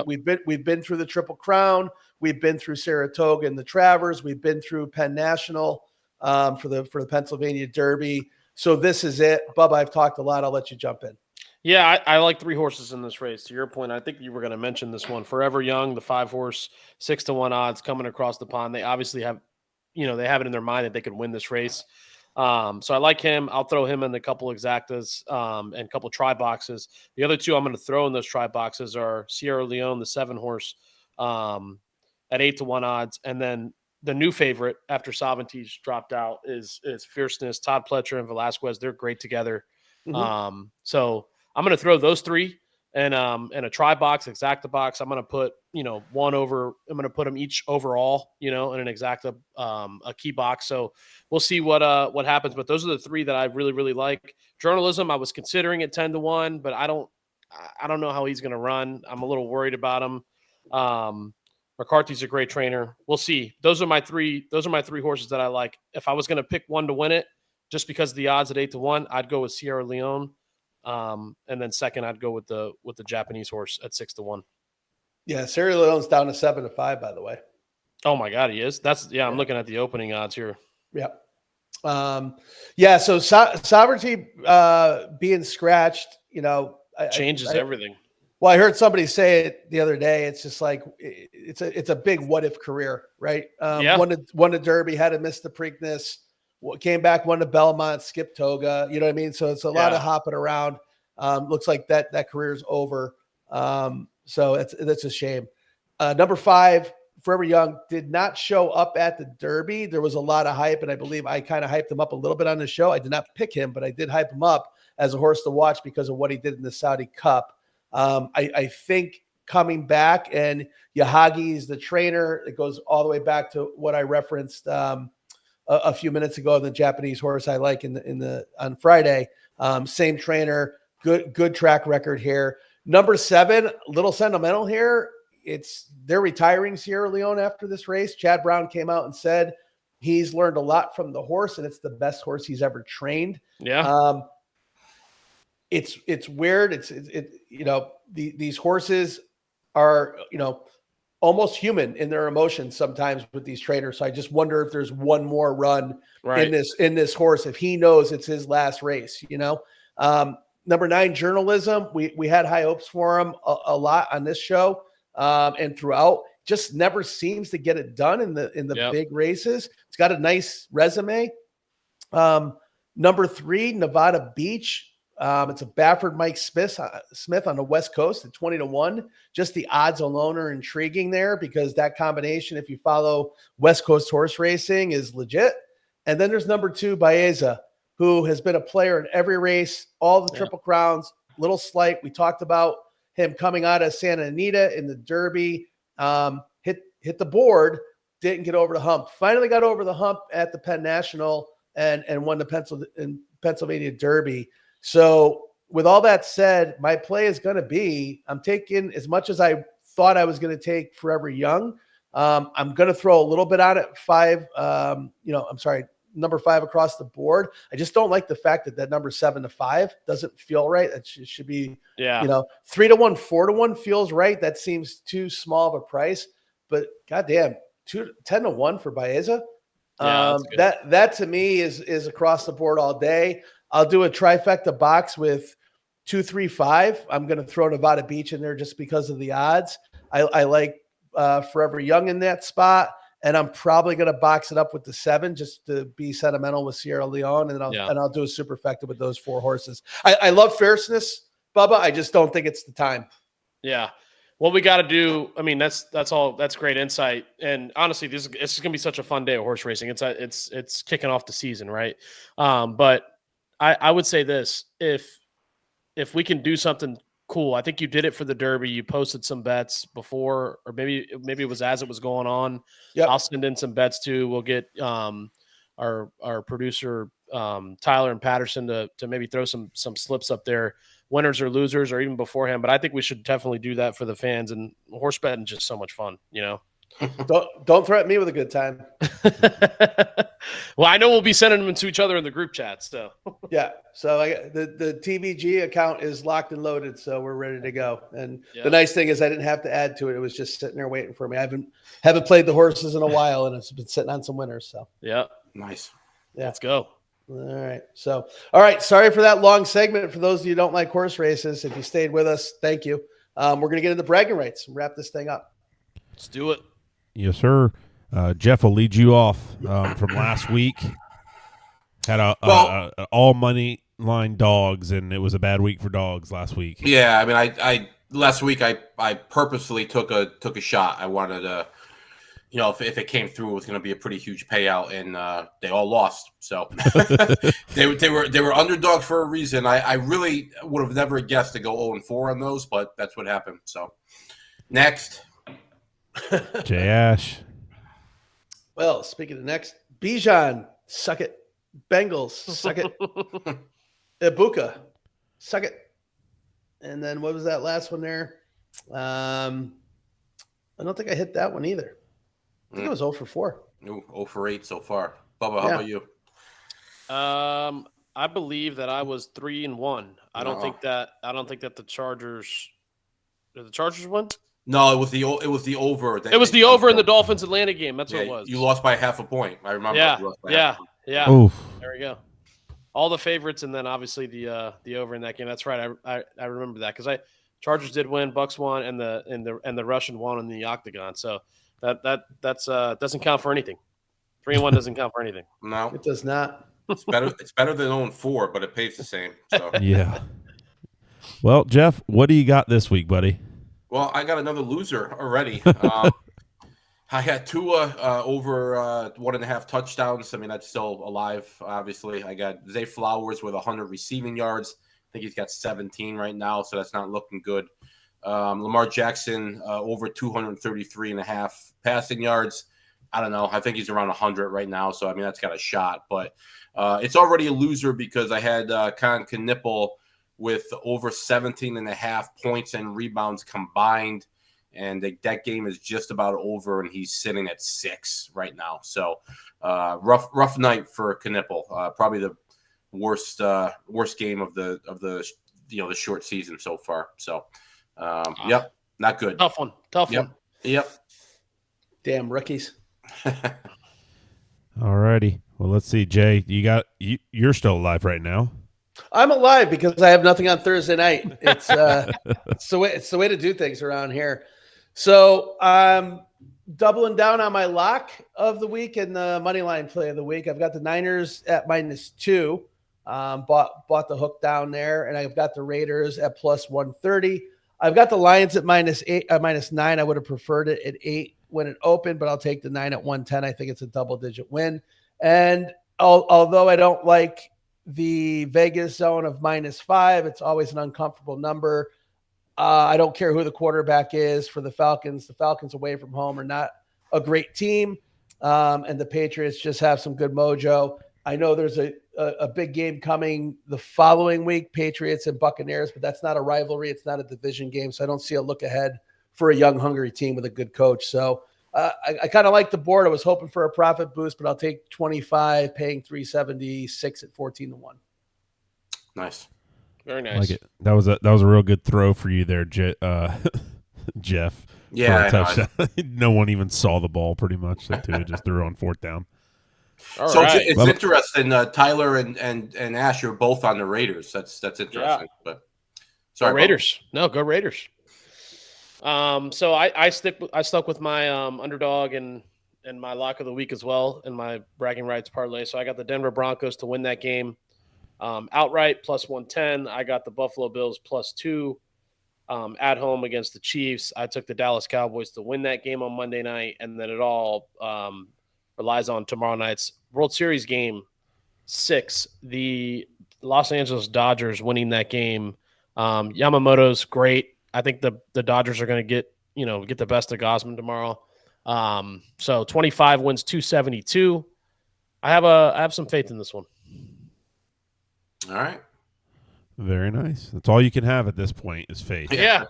We've been through the Triple Crown. We've been through Saratoga and the Travers. We've been through Penn National for the Pennsylvania Derby. So this is it. Bubba, I've talked a lot. I'll let you jump in. Yeah, I like 3 horses in this race. To your point, I think you were going to mention this one. Forever Young, the 5-horse, 6-1 odds coming across the pond. They obviously have, they have it in their mind that they could win this race. So I like him. I'll throw him in a couple exactas and a couple try boxes. The other 2 I'm going to throw in those try boxes are Sierra Leone, the 7-horse at 8-1 odds. And then the new favorite after Savantage dropped out is Fierceness. Todd Pletcher and Velasquez, they're great together. Mm-hmm. So I'm going to throw those 3 and a try box, exacta box. I'm going to put, one over. I'm going to put them each overall, in an exacta, a key box. So we'll see what happens. But those are the 3 that I really, really like. Journalism, I was considering it 10-1, but I don't know how he's going to run. I'm a little worried about him. McCarthy's a great trainer. We'll see. Those are my 3 horses that I like. If I was going to pick one to win it, just because of the odds at 8-1, I'd go with Sierra Leone. And then second, I'd go with the Japanese horse at 6-1. Yeah, Sierra Leone's down to 7-5, by the way. Oh my God, he is. I'm looking at the opening odds here. Yeah. So Sovereignty being scratched, changes everything. Well, I heard somebody say it the other day. It's just like it's a big what if career, right? Won the Derby, had to miss the Preakness, came back, won the Belmont, skipped Toga. You know what I mean? So it's a lot of hopping around. Looks like that career is over. So that's a shame. Number 5, Forever Young, did not show up at the Derby. There was a lot of hype, and I believe I kind of hyped him up a little bit on the show. I did not pick him, but I did hype him up as a horse to watch because of what he did in the Saudi Cup. I think coming back, and Yahagi is the trainer. It goes all the way back to what I referenced a few minutes ago. The Japanese horse I like on Friday. Same trainer, good track record here. Number 7, little sentimental here. They're retiring Sierra Leone after this race. Chad Brown came out and said he's learned a lot from the horse, and it's the best horse he's ever trained. Yeah. It's weird. These horses are, almost human in their emotions sometimes with these trainers. So I just wonder if there's one more run in this horse, if he knows it's his last race, Number 9, journalism. We had high hopes for him a lot on this show and throughout. Just never seems to get it done in the big races. It's got a nice resume. Number 3, Nevada Beach. It's a Baffert Mike Smith on the West Coast at 20-1. Just the odds alone are intriguing there because that combination, if you follow West Coast horse racing, is legit. And then there's number 2, Baeza, who has been a player in every race, all the Triple Crowns, Little Slight. We talked about him coming out of Santa Anita in the Derby, hit the board, didn't get over the hump. Finally got over the hump at the Penn National and won the Pennsylvania Derby. So with all that said, my play is going to be, I'm taking as much as I thought I was going to take Forever Young. I'm going to throw a little bit on it. Number 5 across the board. I just don't like the fact that number 7-5 doesn't feel right. That should be, 3-1, 4-1 feels right. That seems too small of a price, but goddamn, 10-1 for Baeza. That to me is across the board all day. I'll do a trifecta box with 2, 3, 5. I'm going to throw Nevada Beach in there just because of the odds. I like Forever Young in that spot. And I'm probably going to box it up with the 7 just to be sentimental with Sierra Leone. And I'll do a superfecta with those 4 horses. I love fierceness, Bubba. I just don't think it's the time. Yeah. What we got to do, I mean, that's great insight. And honestly, this is going to be such a fun day of horse racing. It's kicking off the season, right? But I would say this, if we can do something cool, I think you did it for the Derby. You posted some bets before, or maybe it was as it was going on. Yep. I'll send in some bets too. We'll get our producer Tyler and Patterson to maybe throw some slips up there, winners or losers, or even beforehand. But I think we should definitely do that for the fans. And horse betting is just so much fun, Don't threaten me with a good time. Well, I know we'll be sending them to each other in the group chat. So yeah, so the TVG account is locked and loaded, so we're ready to go. And the nice thing is I didn't have to add to it; it was just sitting there waiting for me. I haven't played the horses in a while, and it's been sitting on some winners. So nice. Yeah, let's go. All right. Sorry for that long segment. For those of you who don't like horse races, if you stayed with us, thank you. We're going to get into bragging rights and wrap this thing up. Let's do it. Yes, sir. Jeff will lead you off from last week. Had all money line dogs, and it was a bad week for dogs last week. Yeah, I mean, I last week I purposefully took a shot. I wanted to, if it came through, it was going to be a pretty huge payout, and they all lost. So they were underdogs for a reason. I really would have never guessed to go 0-4 on those, but that's what happened. So next. Jay Ash. Well, speaking of next, Bijan, suck it. Bengals, suck it. Ibuka, suck it. And then what was that last one there? I don't think I hit that one either. I think it was 0-4. 0-8 so far. Bubba, how about you? I believe that I was 3-1. I don't think that the Chargers. Did the Chargers win? No, it was the over. It was the over in the Dolphins Atlanta game. That's what it was. You lost by half a point. I remember. Yeah. Oof. There we go. All the favorites, and then obviously the over in that game. That's right. I remember that because Chargers did win, Bucks won, and the Russian won in the octagon. So that doesn't count for anything. 3-1 doesn't count for anything. No, it does not. It's better than 0-4, but it pays the same. So yeah. Well, Jeff, what do you got this week, buddy? Well, I got another loser already. I had Tua over 1.5 touchdowns. I mean, that's still alive, obviously. I got Zay Flowers with 100 receiving yards. I think he's got 17 right now, so that's not looking good. Lamar Jackson over 233.5 passing yards. I don't know. I think he's around 100 right now, so, I mean, that's got a shot. But it's already a loser because I had Con Knipple with over 17.5 points and rebounds combined. And that game is just about over, and he's sitting at 6 right now. So rough night for Knipple. Probably the worst game of the short season so far. So yep, not good. Tough one. Yep. Damn rookies. All righty. Well, let's see, Jay. You're still alive right now. I'm alive because I have nothing on Thursday night. It's it's the way to do things around here. So I'm doubling down on my lock of the week and the money line play of the week. I've got the Niners at -2. Bought the hook down there, and I've got the Raiders at +130. I've got the Lions at -9. I would have preferred it at 8 when it opened, but I'll take the 9 at 110. I think it's a double-digit win. And although I don't like the Vegas zone of -5, it's always an uncomfortable number. I don't care who the quarterback is for the Falcons. The Falcons away from home are not a great team, and the Patriots just have some good mojo. I know there's a big game coming the following week, Patriots and Buccaneers, but that's not a rivalry. It's not a division game, so I don't see a look ahead for a young, hungry team with a good coach. So I kind of like the board. I was hoping for a profit boost, but I'll take 25, paying 376 at 14-1. Nice. Very nice. Like it. That was a real good throw for you there, Jeff. Yeah, no one even saw the ball pretty much. They just threw on 4th down. All so right. it's interesting. Tyler and Ash are both on the Raiders. That's interesting. Yeah. But sorry, go Raiders. No, go Raiders. So I stuck with my underdog and my lock of the week as well in my bragging rights parlay. So I got the Denver Broncos to win that game outright +110. I got the Buffalo Bills +2 at home against the Chiefs. I took the Dallas Cowboys to win that game on Monday night, and then it all relies on tomorrow night's World Series game 6. The Los Angeles Dodgers winning that game. Yamamoto's great. I think the Dodgers are going to get the best of Gausman tomorrow. So 25 wins 272. I have some faith in this one. All right. Very nice. That's all you can have at this point is faith. Yeah.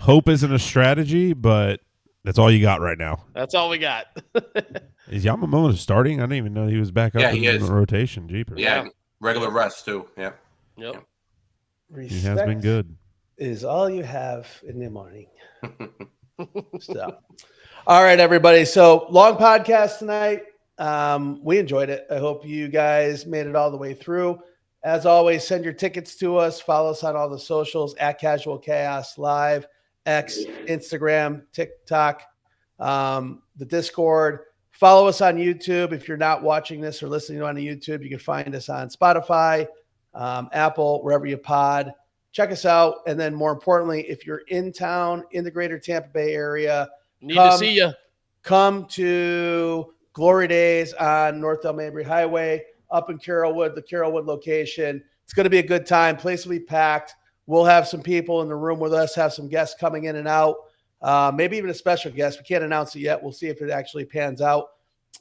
Hope isn't a strategy, but that's all you got right now. That's all we got. Is Yamamoto starting? I didn't even know he was back up in the rotation. Jeepers. Yeah, regular rest too. Yeah. Yep. He has been good. Is all you have in the morning. So, all right, everybody. So long podcast tonight. We enjoyed it. I hope you guys made it all the way through. As always, send your tickets to us. Follow us on all the socials at Casual Chaos Live, X, Instagram, TikTok, the Discord. Follow us on YouTube. If you're not watching this or listening on YouTube, you can find us on Spotify, Apple, wherever you pod. Check us out. And then more importantly, if you're in town, in the greater Tampa Bay area, need to see you. Come to Glory Days on North Del Mabry Highway up in Carrollwood, the Carrollwood location. It's going to be a good time. Place will be packed. We'll have some people in the room with us, have some guests coming in and out, maybe even a special guest. We can't announce it yet. We'll see if it actually pans out.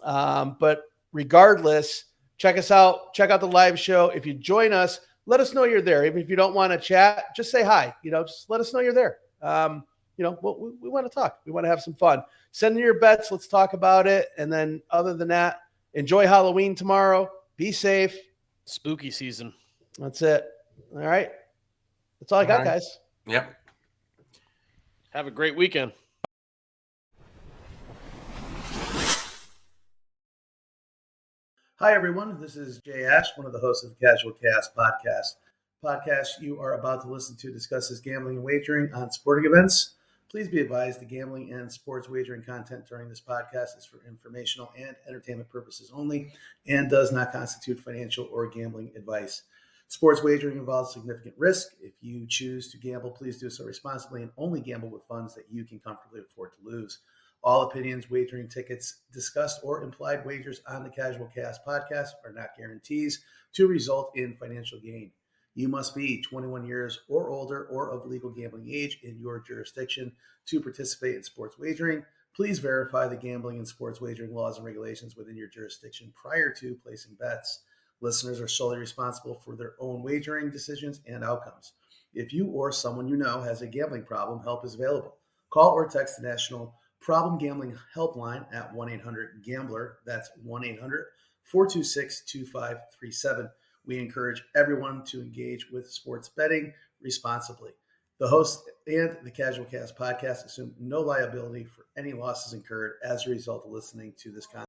But regardless, check us out. Check out the live show. If you join us, let us know you're there. Even if you don't want to chat, just say hi. Just let us know you're there. We want to talk. We want to have some fun. Send in your bets. Let's talk about it. And then other than that, enjoy Halloween tomorrow. Be safe. Spooky season. That's it. All right. That's all I got, guys. Yep. Have a great weekend. Hi, everyone. This is Jay Ash, one of the hosts of the Casual Chaos podcast you are about to listen to discusses gambling and wagering on sporting events. Please be advised the gambling and sports wagering content during this podcast is for informational and entertainment purposes only and does not constitute financial or gambling advice. Sports wagering involves significant risk. If you choose to gamble, please do so responsibly and only gamble with funds that you can comfortably afford to lose. All opinions, wagering tickets discussed, or implied wagers on the Casual Chaos podcast are not guarantees to result in financial gain. You must be 21 years or older or of legal gambling age in your jurisdiction to participate in sports wagering. Please verify the gambling and sports wagering laws and regulations within your jurisdiction prior to placing bets. Listeners are solely responsible for their own wagering decisions and outcomes. If you or someone you know has a gambling problem, help is available. Call or text the National Problem Gambling Helpline at 1-800-GAMBLER. That's 1-800-426-2537. We encourage everyone to engage with sports betting responsibly. The host and the Casual Cast podcast assume no liability for any losses incurred as a result of listening to this content.